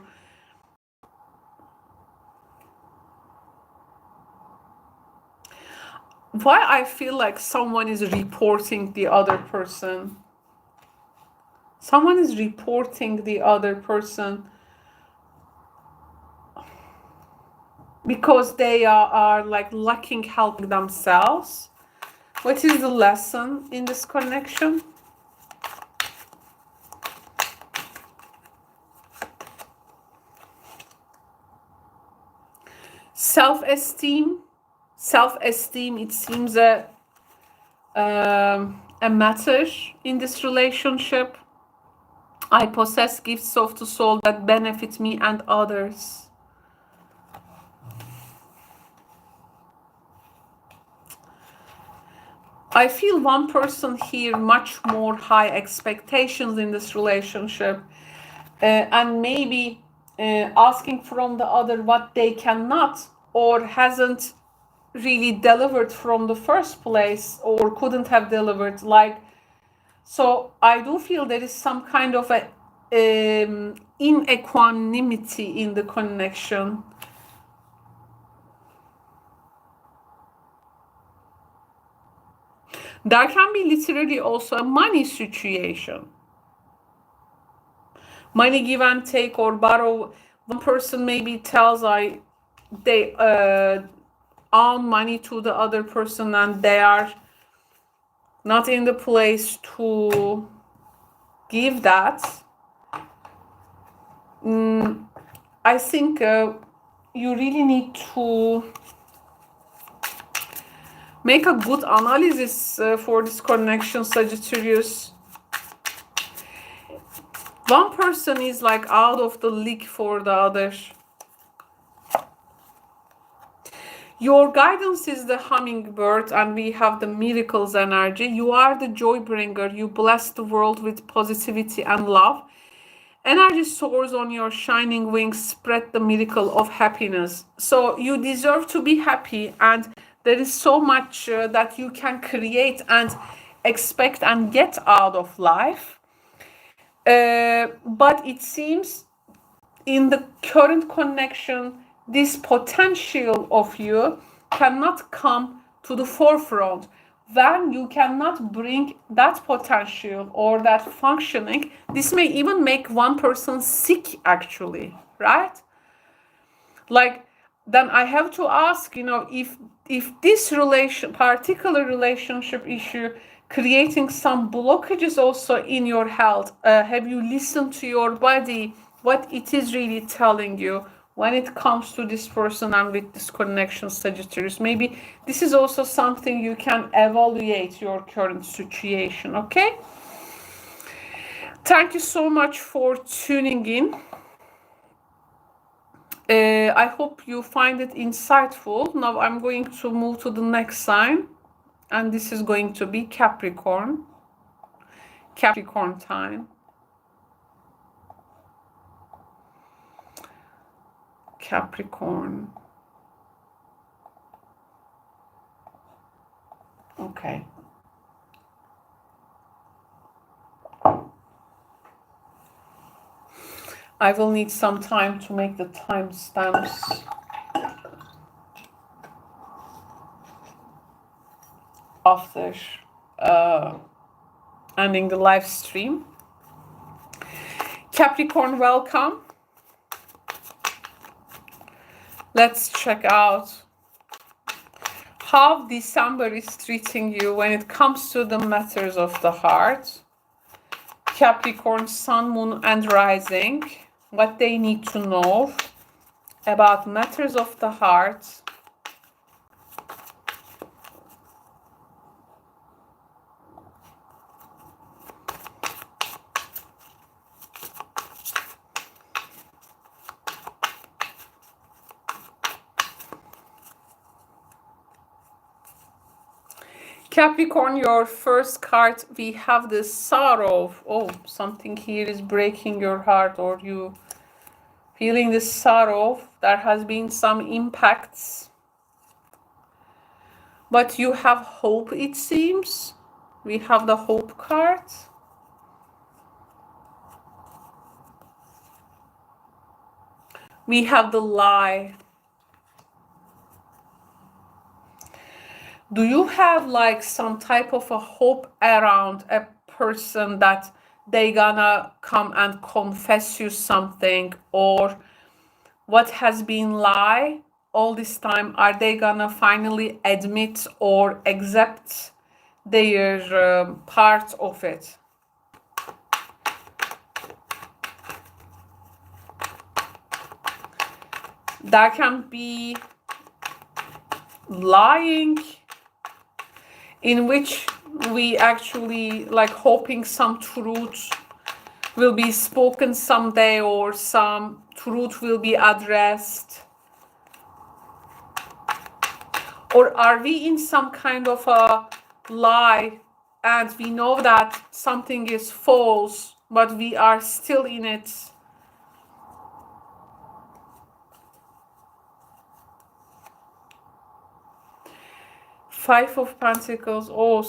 why I feel like someone is reporting the other person. Someone is reporting the other person because they are like lacking helping themselves. What is the lesson in this connection? Self-esteem. Self-esteem, it seems a matter in this relationship. I possess gifts of the soul that benefit me and others. I feel one person here much more high expectations in this relationship, and maybe asking from the other what they cannot or hasn't really delivered from the first place, or couldn't have delivered. Like, so I do feel there is some kind of a inequanimity in the connection. There can be literally also a money situation. Money give and take or borrow. One person maybe tells they own money to the other person and they are not in the place to give that. I think you really need to make a good analysis for this connection, Sagittarius. One person is like out of the league for the other. Your guidance is the hummingbird, and we have the miracles energy. You are the joy bringer. You bless the world with positivity and love. Energy soars on your shining wings, spread the miracle of happiness. So you deserve to be happy, and there is so much that you can create and expect and get out of life. But it seems in the current connection, this potential of you cannot come to the forefront. When you cannot bring that potential or that functioning, this may even make one person sick actually, right? Like, then I have to ask, if this particular relationship issue creating some blockages also in your health, have you listened to your body, what it is really telling you when it comes to this person and with this connection, Sagittarius? Maybe this is also something you can evaluate your current situation, okay? Thank you so much for tuning in. I hope you find it insightful. Now I'm going to move to the next sign, and this is going to be Capricorn. Capricorn time. Capricorn. Okay. I will need some time to make the timestamps after ending the live stream. Capricorn, welcome. Let's check out how December is treating you when it comes to the matters of the heart. Capricorn, Sun, Moon, and Rising. What they need to know about matters of the heart. Capricorn, your first card, we have the sorrow. Oh, something here is breaking your heart, or you feeling this sorrow. There has been some impacts, but you have hope, it seems. We have the hope card. We have the lie. Do you have like some type of a hope around a person that they gonna come and confess you something, or what has been lie all this time, are they gonna finally admit or accept their part of it? That can be lying, in which we actually like hoping some truth will be spoken someday, or some truth will be addressed. Or are we in some kind of a lie and we know that something is false, but we are still in it? Five of Pentacles. Oh,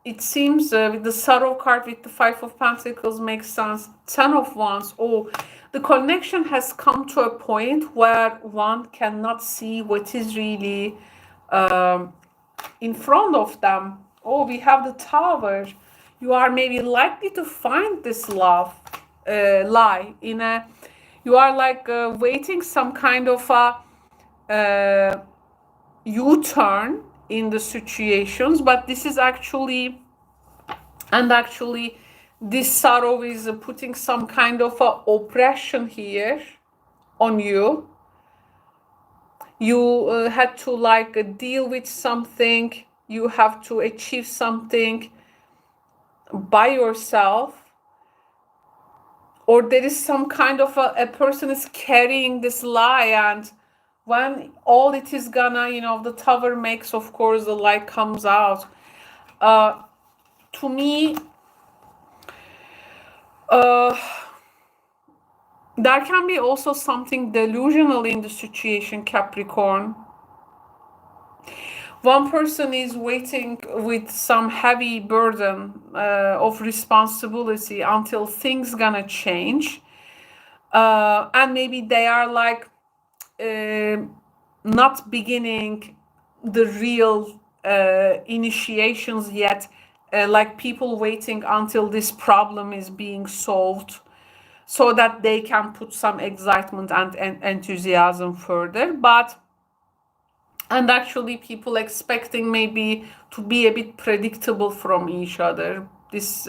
it seems with the Sorrow card with the Five of Pentacles makes sense. Ten of Wands. Oh, the connection has come to a point where one cannot see what is really in front of them. Oh, we have the Tower. You are maybe likely to find this love lie in a. You are like waiting some kind of a U-turn in the situations, but this is actually, and actually this sorrow is putting some kind of oppression here on you. You had to like deal with something, you have to achieve something by yourself, or there is some kind of a person is carrying this lie, and when all it is gonna, the Tower makes, of course, the light comes out. To me, there can be also something delusional in the situation, Capricorn. One person is waiting with some heavy burden of responsibility until things gonna change. And maybe they are like not beginning the real initiations yet, like people waiting until this problem is being solved so that they can put some excitement and enthusiasm further. And actually people expecting maybe to be a bit predictable from each other. This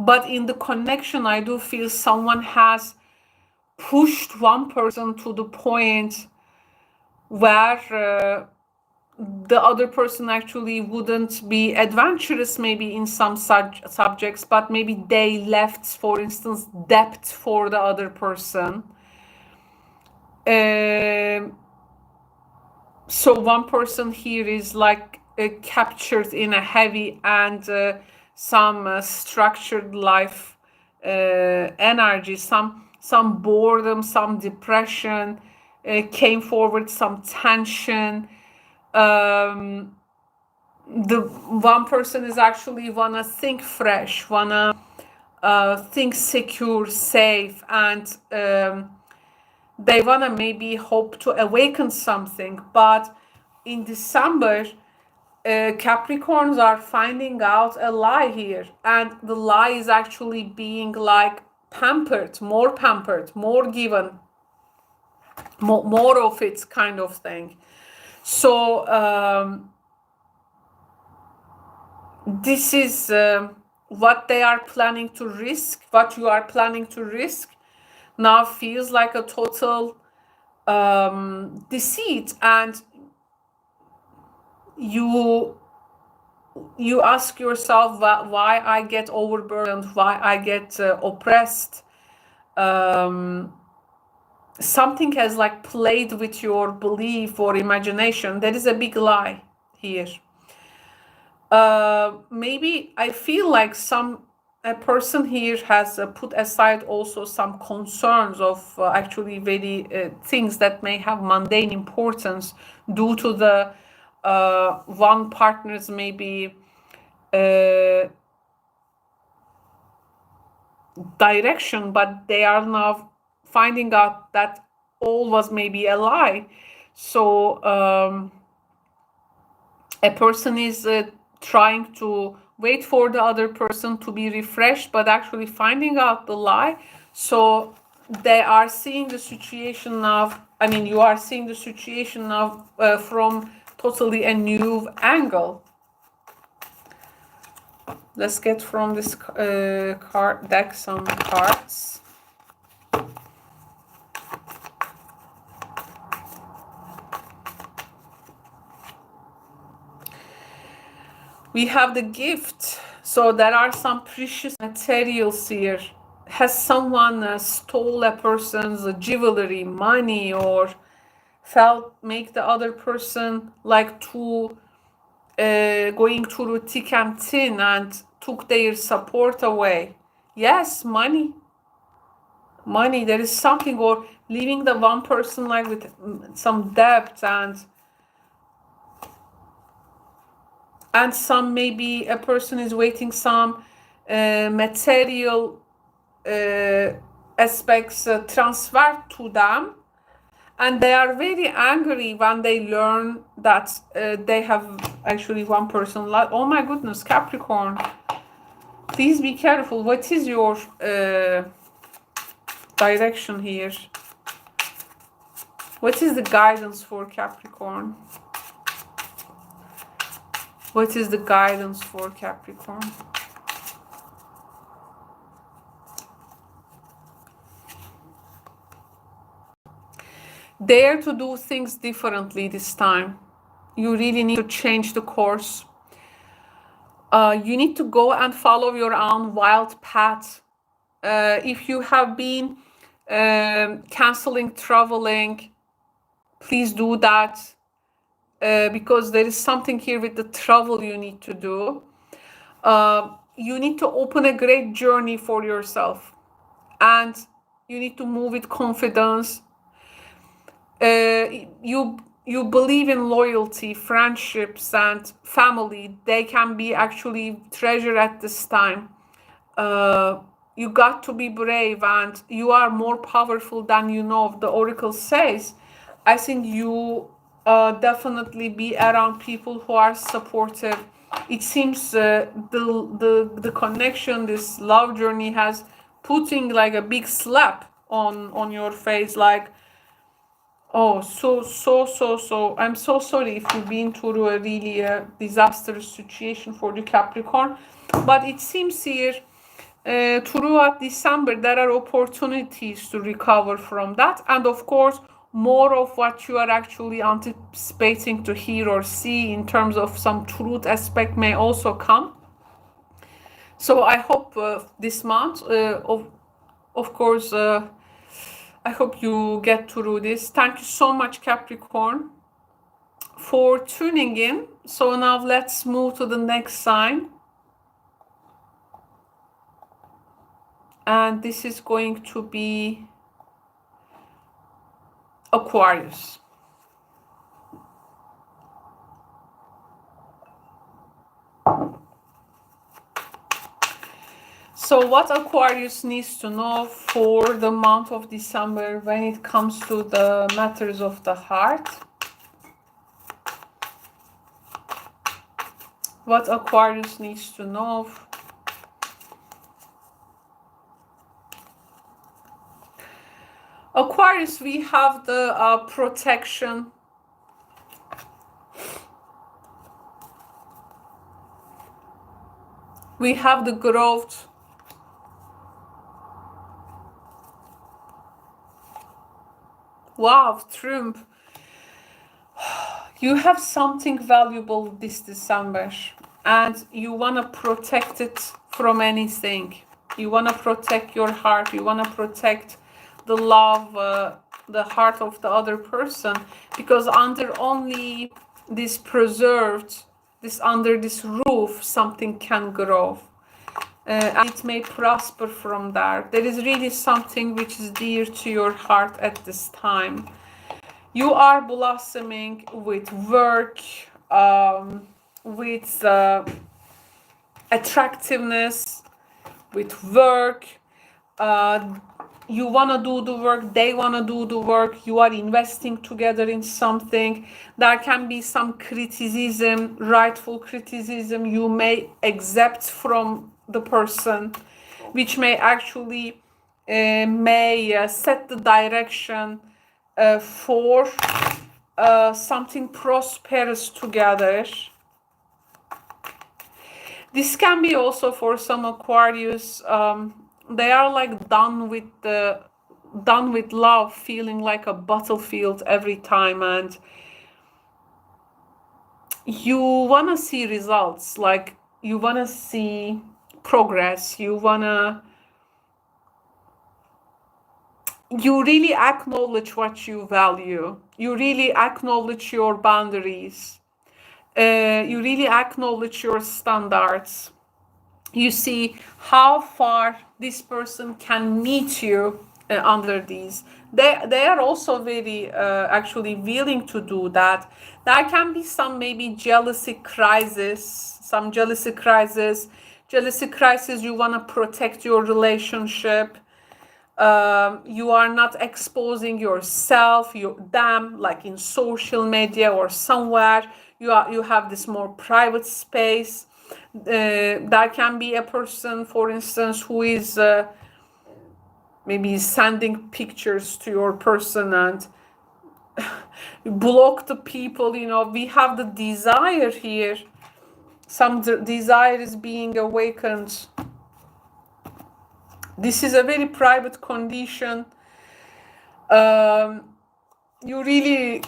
but in the connection, I do feel someone has pushed one person to the point where the other person actually wouldn't be adventurous maybe in some subjects, but maybe they left, for instance, depth for the other person. So one person here is like captured in a heavy and some structured life energy, some boredom, some depression came forward, some tension. The one person is actually wanna think fresh, wanna think secure, safe, and they wanna maybe hope to awaken something. But in December, Capricorns are finding out a lie here, and the lie is actually being like pampered, more given, more of it kind of thing. So this is what they are planning to risk, what you are planning to risk now feels like a total deceit, and you ask yourself why I get overburdened, why I get oppressed. Something has like played with your belief or imagination. There is a big lie here. Maybe I feel like a person here has put aside also some concerns of actually very things that may have mundane importance due to the one partner's maybe direction, but they are now finding out that all was maybe a lie. So a person is trying to wait for the other person to be refreshed, but actually finding out the lie. So they are seeing the situation now. I mean, you are seeing the situation now from totally a new angle. Let's get from this card deck some cards. We have the gift. So there are some precious materials here. Has someone stole a person's jewelry, money, or make the other person like to going through thick and thin and took their support away? Yes, money. Money, there is something, or leaving the one person like with some debt and some, maybe a person is waiting some material aspects transferred to them, and they are very angry when they learn that they have actually one person like, oh my goodness, Capricorn, please be careful. What is your direction here? What is the guidance for Capricorn? What is the guidance for Capricorn? Dare to do things differently this time. You really need to change the course. You need to go and follow your own wild path. If you have been canceling traveling, please do that. Because there is something here with the travel you need to do. You need to open a great journey for yourself, and you need to move with confidence. You believe in loyalty, friendships, and family. They can be actually treasured at this time. You got to be brave, and you are more powerful than you know. The oracle says, I think you definitely be around people who are supportive. It seems the connection, this love journey has putting like a big slap on your face, like, oh, so I'm so sorry if you've been through a really disastrous situation for the Capricorn. But it seems here throughout December there are opportunities to recover from that, and of course more of what you are actually anticipating to hear or see in terms of some truth aspect may also come. So I hope this month, of course, I hope you get through this. Thank you so much, Capricorn, for tuning in. So now let's move to the next sign. And this is going to be Aquarius. So what Aquarius needs to know for the month of December when it comes to the matters of the heart? What Aquarius needs to know? Aquarius, we have the protection. We have the growth. Wow, Trump. You have something valuable this December, and you want to protect it from anything. You want to protect your heart. You want to protect the love, the heart of the other person, because under only this preserved, under this roof, something can grow. And it may prosper from there. There is really something which is dear to your heart at this time. You are blossoming with work, with attractiveness, with work, you want to do the work, they want to do the work, you are investing together in something. There can be some criticism, rightful criticism you may accept from the person, which may actually set the direction for something prosperous together. This can be also for some Aquarius. They are like done with love, feeling like a battlefield every time, and you wanna see results. Like you wanna see progress. You really acknowledge what you value. You really acknowledge your boundaries. You really acknowledge your standards. You see how far this person can meet you under these. They are also very actually willing to do that. There can be some maybe jealousy crisis, you want to protect your relationship. You are not exposing yourself, them, like in social media or somewhere. You have this more private space. There can be a person, for instance, who is maybe sending pictures to your person and block the people. We have the desire here. Some desire is being awakened. This is a very private condition. You really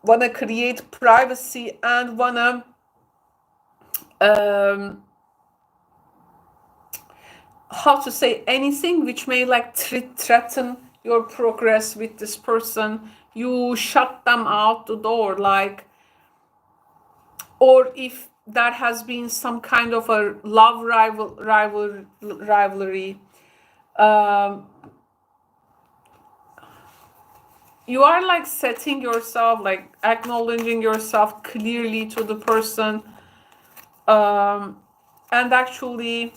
want to create privacy and want to how to say, anything which may like threaten your progress with this person. You shut them out the door, like, or if there has been some kind of a love rivalry, you are like setting yourself, like acknowledging yourself clearly to the person, and actually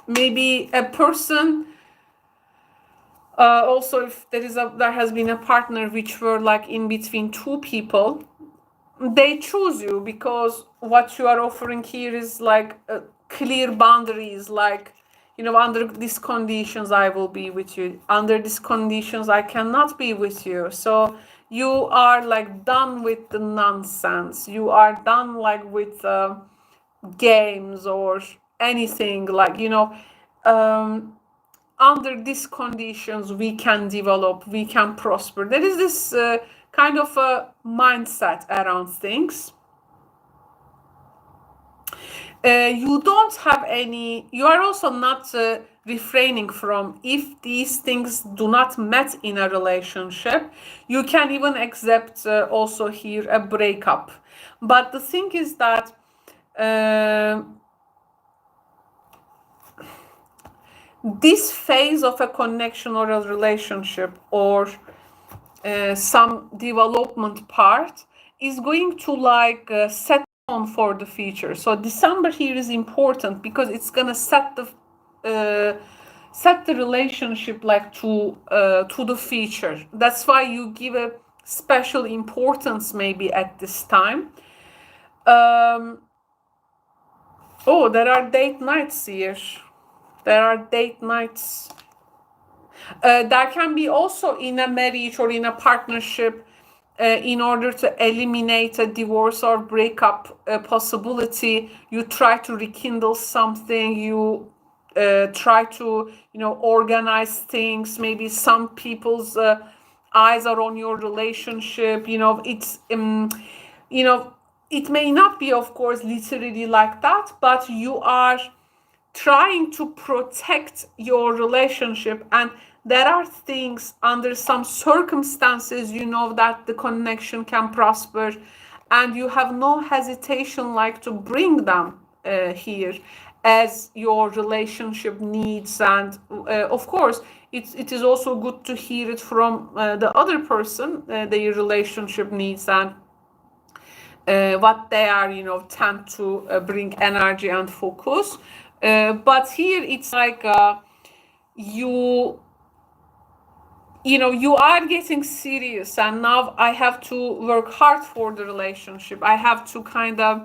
maybe a person also, if there has been a partner which were like in between two people, they choose you because what you are offering here is like clear boundaries, like, under these conditions I will be with you, under these conditions I cannot be with you. So you are like done with the nonsense, you are done like with games or anything, like, under these conditions we can develop, we can prosper. There is this kind of a mindset around things. You don't have any, you are also not refraining from, if these things do not met in a relationship, you can even accept also here a breakup. But the thing is that this phase of a connection or a relationship or some development part is going to like set on for the future. So December here is important because it's gonna set the relationship like to the future. That's why you give a special importance maybe at this time. Oh, there are date nights here. There are date nights. There can be also in a marriage or in a partnership, in order to eliminate a divorce or breakup possibility, you try to rekindle something, you try to, organize things. Maybe some people's eyes are on your relationship. It's, it may not be, of course, literally like that, but you are trying to protect your relationship, and there are things under some circumstances that the connection can prosper, and you have no hesitation like to bring them here as your relationship needs. And of course it is also good to hear it from the other person, their relationship needs and what they are, tend to bring energy and focus. But here it's like you know, you are getting serious, and now I have to work hard for the relationship. I have to kind of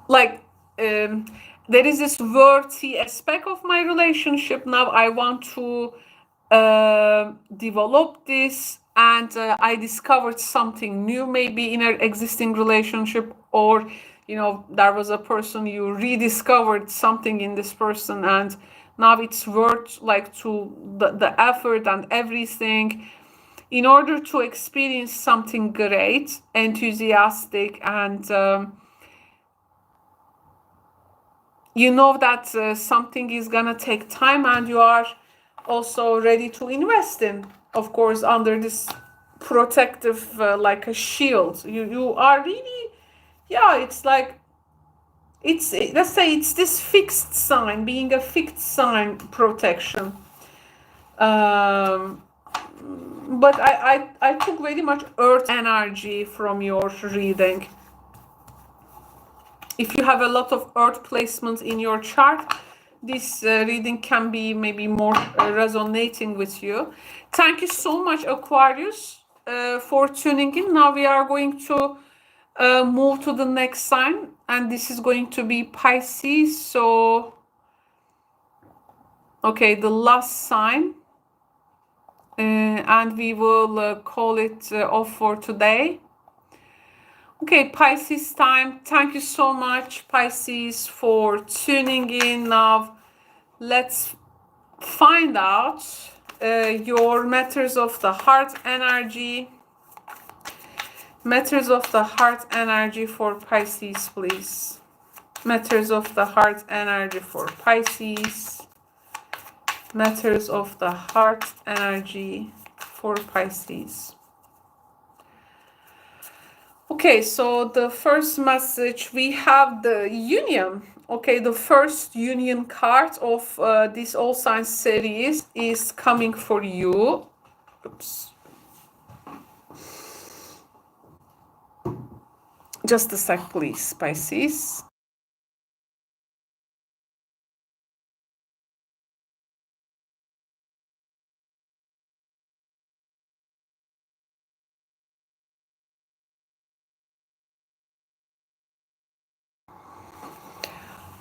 like there is this worthy aspect of my relationship. Now I want to develop this, and I discovered something new maybe in an existing relationship, or you know, there was a person, you rediscovered something in this person, and now it's worth like to the effort and everything in order to experience something great, enthusiastic, and you know that something is gonna take time, and you are also ready to invest in, of course, under this protective like a shield. You are really, yeah, it's like, it's, let's say it's this fixed sign, being a fixed sign protection. But I took very much earth energy from your reading. If you have a lot of earth placements in your chart, this reading can be maybe more resonating with you. Thank you so much, Aquarius, for tuning in. Now we are going to move to the next sign, and this is going to be Pisces. So, okay, the last sign, and we will call it off for today. Okay, Pisces time. Thank you so much, Pisces, for tuning in. Now, let's find out your matters of the heart energy. Matters of the heart energy for Pisces, please. Matters of the heart energy for Pisces. Matters of the heart energy for Pisces. Okay, so the first message, we have the union. Okay, the first union card of this All Signs series is coming for you. Oops. Just a sec, please, Pisces.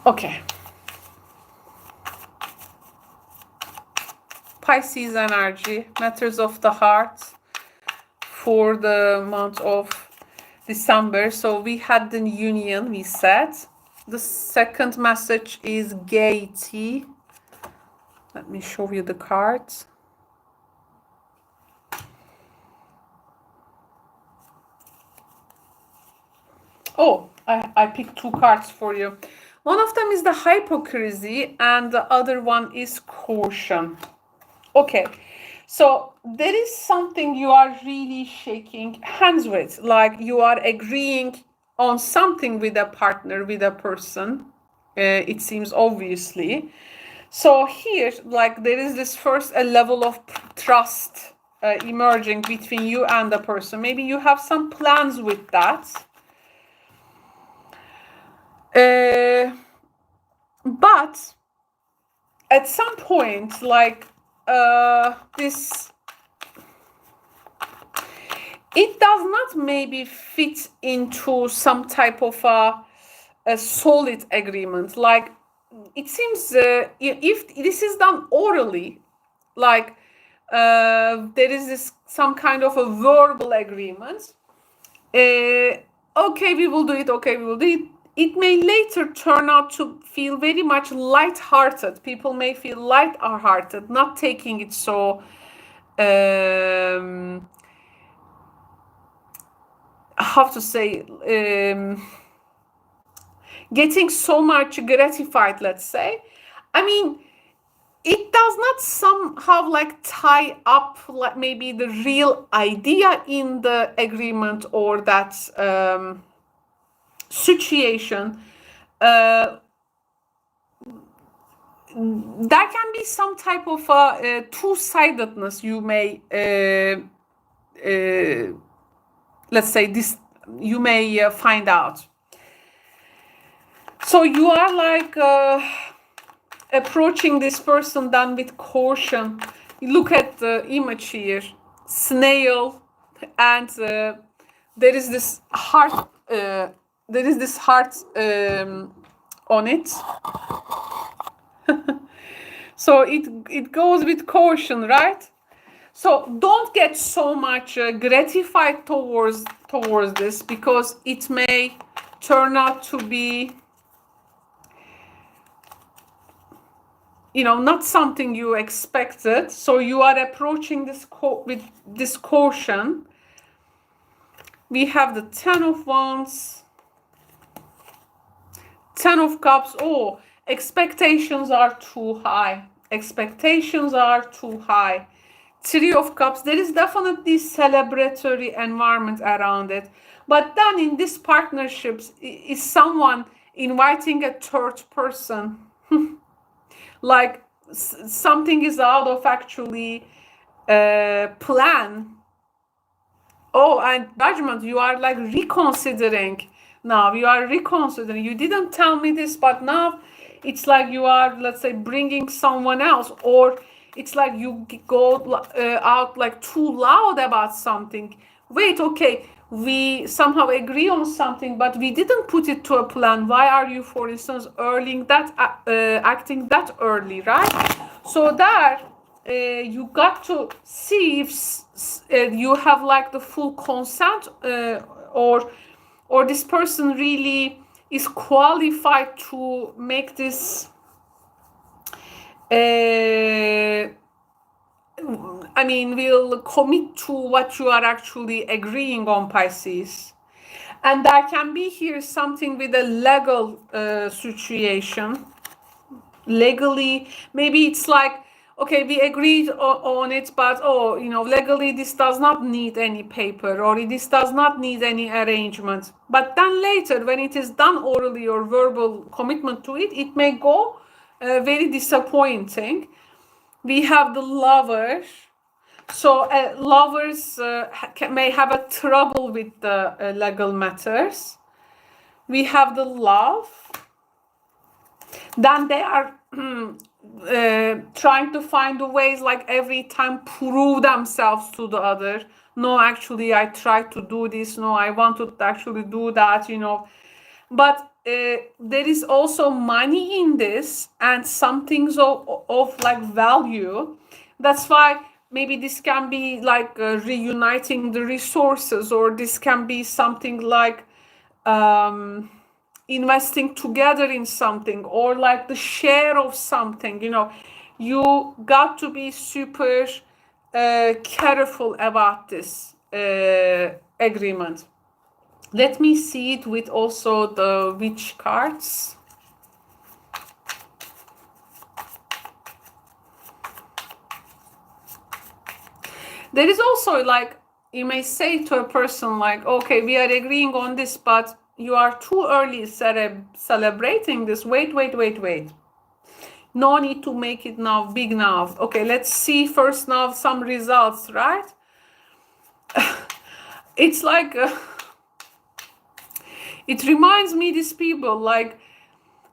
Okay. Pisces energy, matters of the heart for the month of December. So we had the union, we said. The second message is gaiety. Let me show you the cards. Oh, I picked two cards for you. One of them is the hypocrisy, and the other one is caution. Okay, so there is something you are really shaking hands with, like you are agreeing on something with a partner, with a person, it seems obviously. So here, like there is this first a level of trust emerging between you and the person. Maybe you have some plans with that. But at some point, like this, it does not maybe fit into some type of a solid agreement. Like it seems if this is done orally, like there is this some kind of a verbal agreement. Okay, we will do it. Okay, we will do it. It may later turn out to feel very much light-hearted. People may feel light-hearted, not taking it so how to say, getting so much gratified, let's say. I mean, it does not somehow like tie up like maybe the real idea in the agreement or that situation. There can be some type of two-sidedness. You may let's say this, you may find out. So you are like approaching this person then with caution. You look at the image here, snail, and there is this heart. On it. So it goes with caution, right? So don't get so much gratified towards this, because it may turn out to be, you know, not something you expected. So you are approaching this with this caution. We have the Ten of Wands, Ten of Cups. Oh, expectations are too high. Expectations are too high. Three of Cups, there is definitely celebratory environment around it. But then in these partnerships, is someone inviting a third person. Like something is out of actually plan. Oh, and Judgment, you are like reconsidering. Now you are reconsidering. You didn't tell me this, but now it's like you are, let's say, bringing someone else, or it's like you go out like too loud about something. Wait, okay, we somehow agree on something, but we didn't put it to a plan. Why are you, for instance, acting that early, right? So there, you got to see if you have like the full consent, or this person really is qualified to make this I mean, will commit to what you are actually agreeing on, Pisces. And there can be here something with a legal situation. Legally, maybe it's like, okay, we agreed on it, but oh, you know, legally this does not need any paper, or this does not need any arrangement. But then later, when it is done orally or verbal commitment to it, it may go very disappointing. We have the Lover. So lovers may have a trouble with the legal matters. We have the Love. Then they are trying to find the ways, like every time, prove themselves to the other. No, actually, I tried to do this. No, I wanted to actually do that, you know. But there is also money in this, and some things of like value. That's why maybe this can be like reuniting the resources, or this can be something like investing together in something, or like the share of something, you know. You got to be super careful about this agreement. Let me see it with also the Witch cards. There is also, like, you may say to a person like, okay, we are agreeing on this, but you are too early celebrating this. Wait. No need to make it now big now. Okay, let's see first now some results, right? It's like, it reminds me these people, like,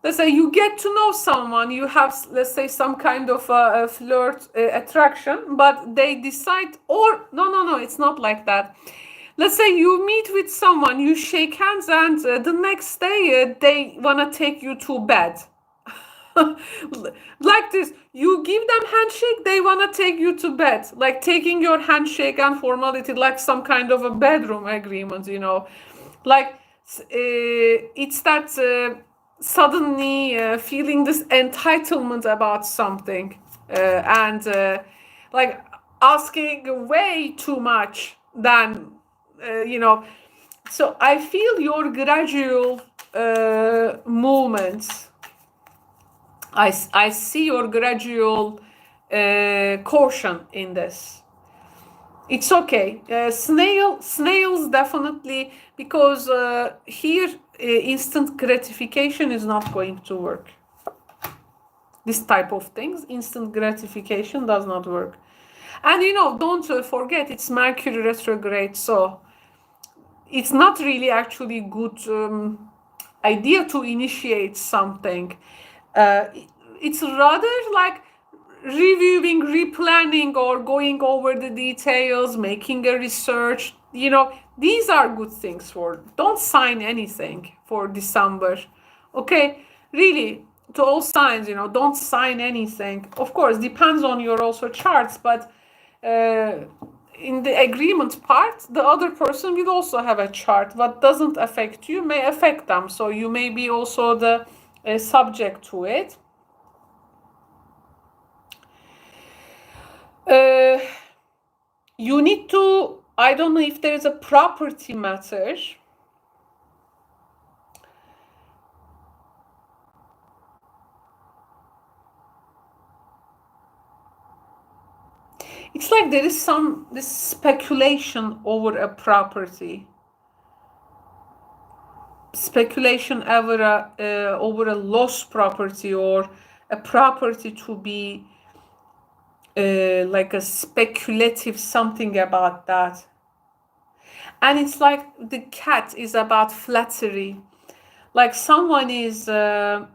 let's say you get to know someone, you have, let's say, some kind of a flirt attraction, but they decide, or no, it's not like that. Let's say you meet with someone, you shake hands, and the next day they want to take you to bed. Like this, you give them handshake, they want to take you to bed, like taking your handshake and formality like some kind of a bedroom agreement, you know. Like it's that suddenly feeling this entitlement about something, and like asking way too much than you know. So I feel your gradual movements. I see your gradual caution in this. It's okay. Snails definitely, because here instant gratification is not going to work. This type of things, instant gratification does not work. And you know, don't forget, it's Mercury retrograde, so it's not really actually good idea to initiate something. It's rather like reviewing, replanning, or going over the details, making a research. You know, these are good things for. Don't sign anything for December. Okay, really, to all signs, you know, don't sign anything. Of course, depends on your also charts, but in the agreement part, the other person will also have a chart. What doesn't affect you may affect them, so you may be also the subject to it. You need to, I don't know if there is a property matter. It's like there is this speculation over a property. Speculation over a lost property, or a property to be like a speculative something about that. And it's like the cat is about flattery. Like someone is too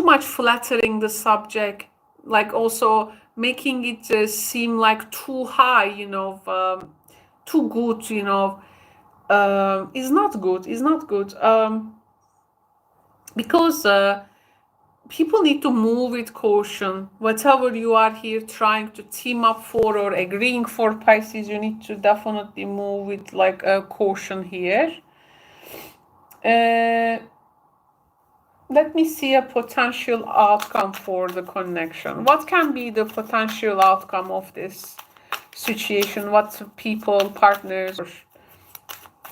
much flattering the subject, like also making it seem like too high, you know, too good, you know, is not good, because people need to move with caution. Whatever you are here trying to team up for or agreeing for, Pisces, you need to definitely move with like a caution here. Let me see a potential outcome for the connection. What can be the potential outcome of this situation? What people, partners,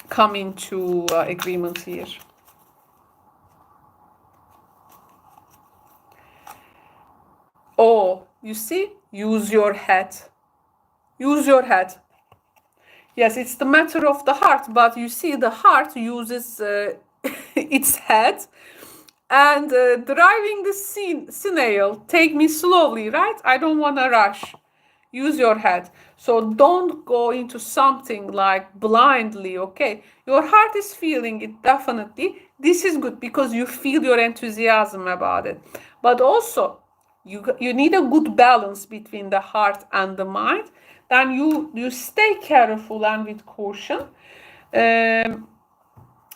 come into agreement here? Oh, you see? Use your head. Use your head. Yes, it's the matter of the heart, but you see the heart uses its head and driving the snail. Take me slowly, right? I don't want to rush. Use your head. So don't go into something like blindly, okay? Your heart is feeling it definitely. This is good because you feel your enthusiasm about it. But also, you need a good balance between the heart and the mind. Then you stay careful and with caution.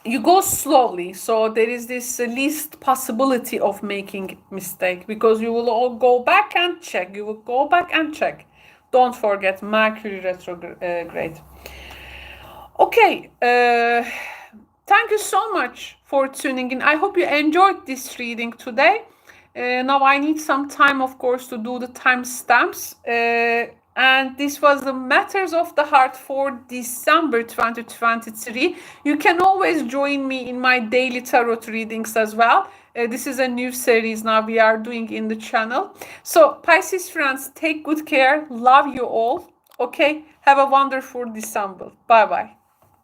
You go slowly, so there is this least possibility of making mistake, because you will all go back and check. You will go back and check. Don't forget Mercury retrograde. Okay, thank you so much for tuning in. I hope you enjoyed this reading today. Now I need some time, of course, to do the timestamps. And this was the Matters of the Heart for December 2023. You can always join me in my daily tarot readings as well. This is a new series now we are doing in the channel. So Pisces friends, take good care. Love you all. Okay, have a wonderful December. Bye bye.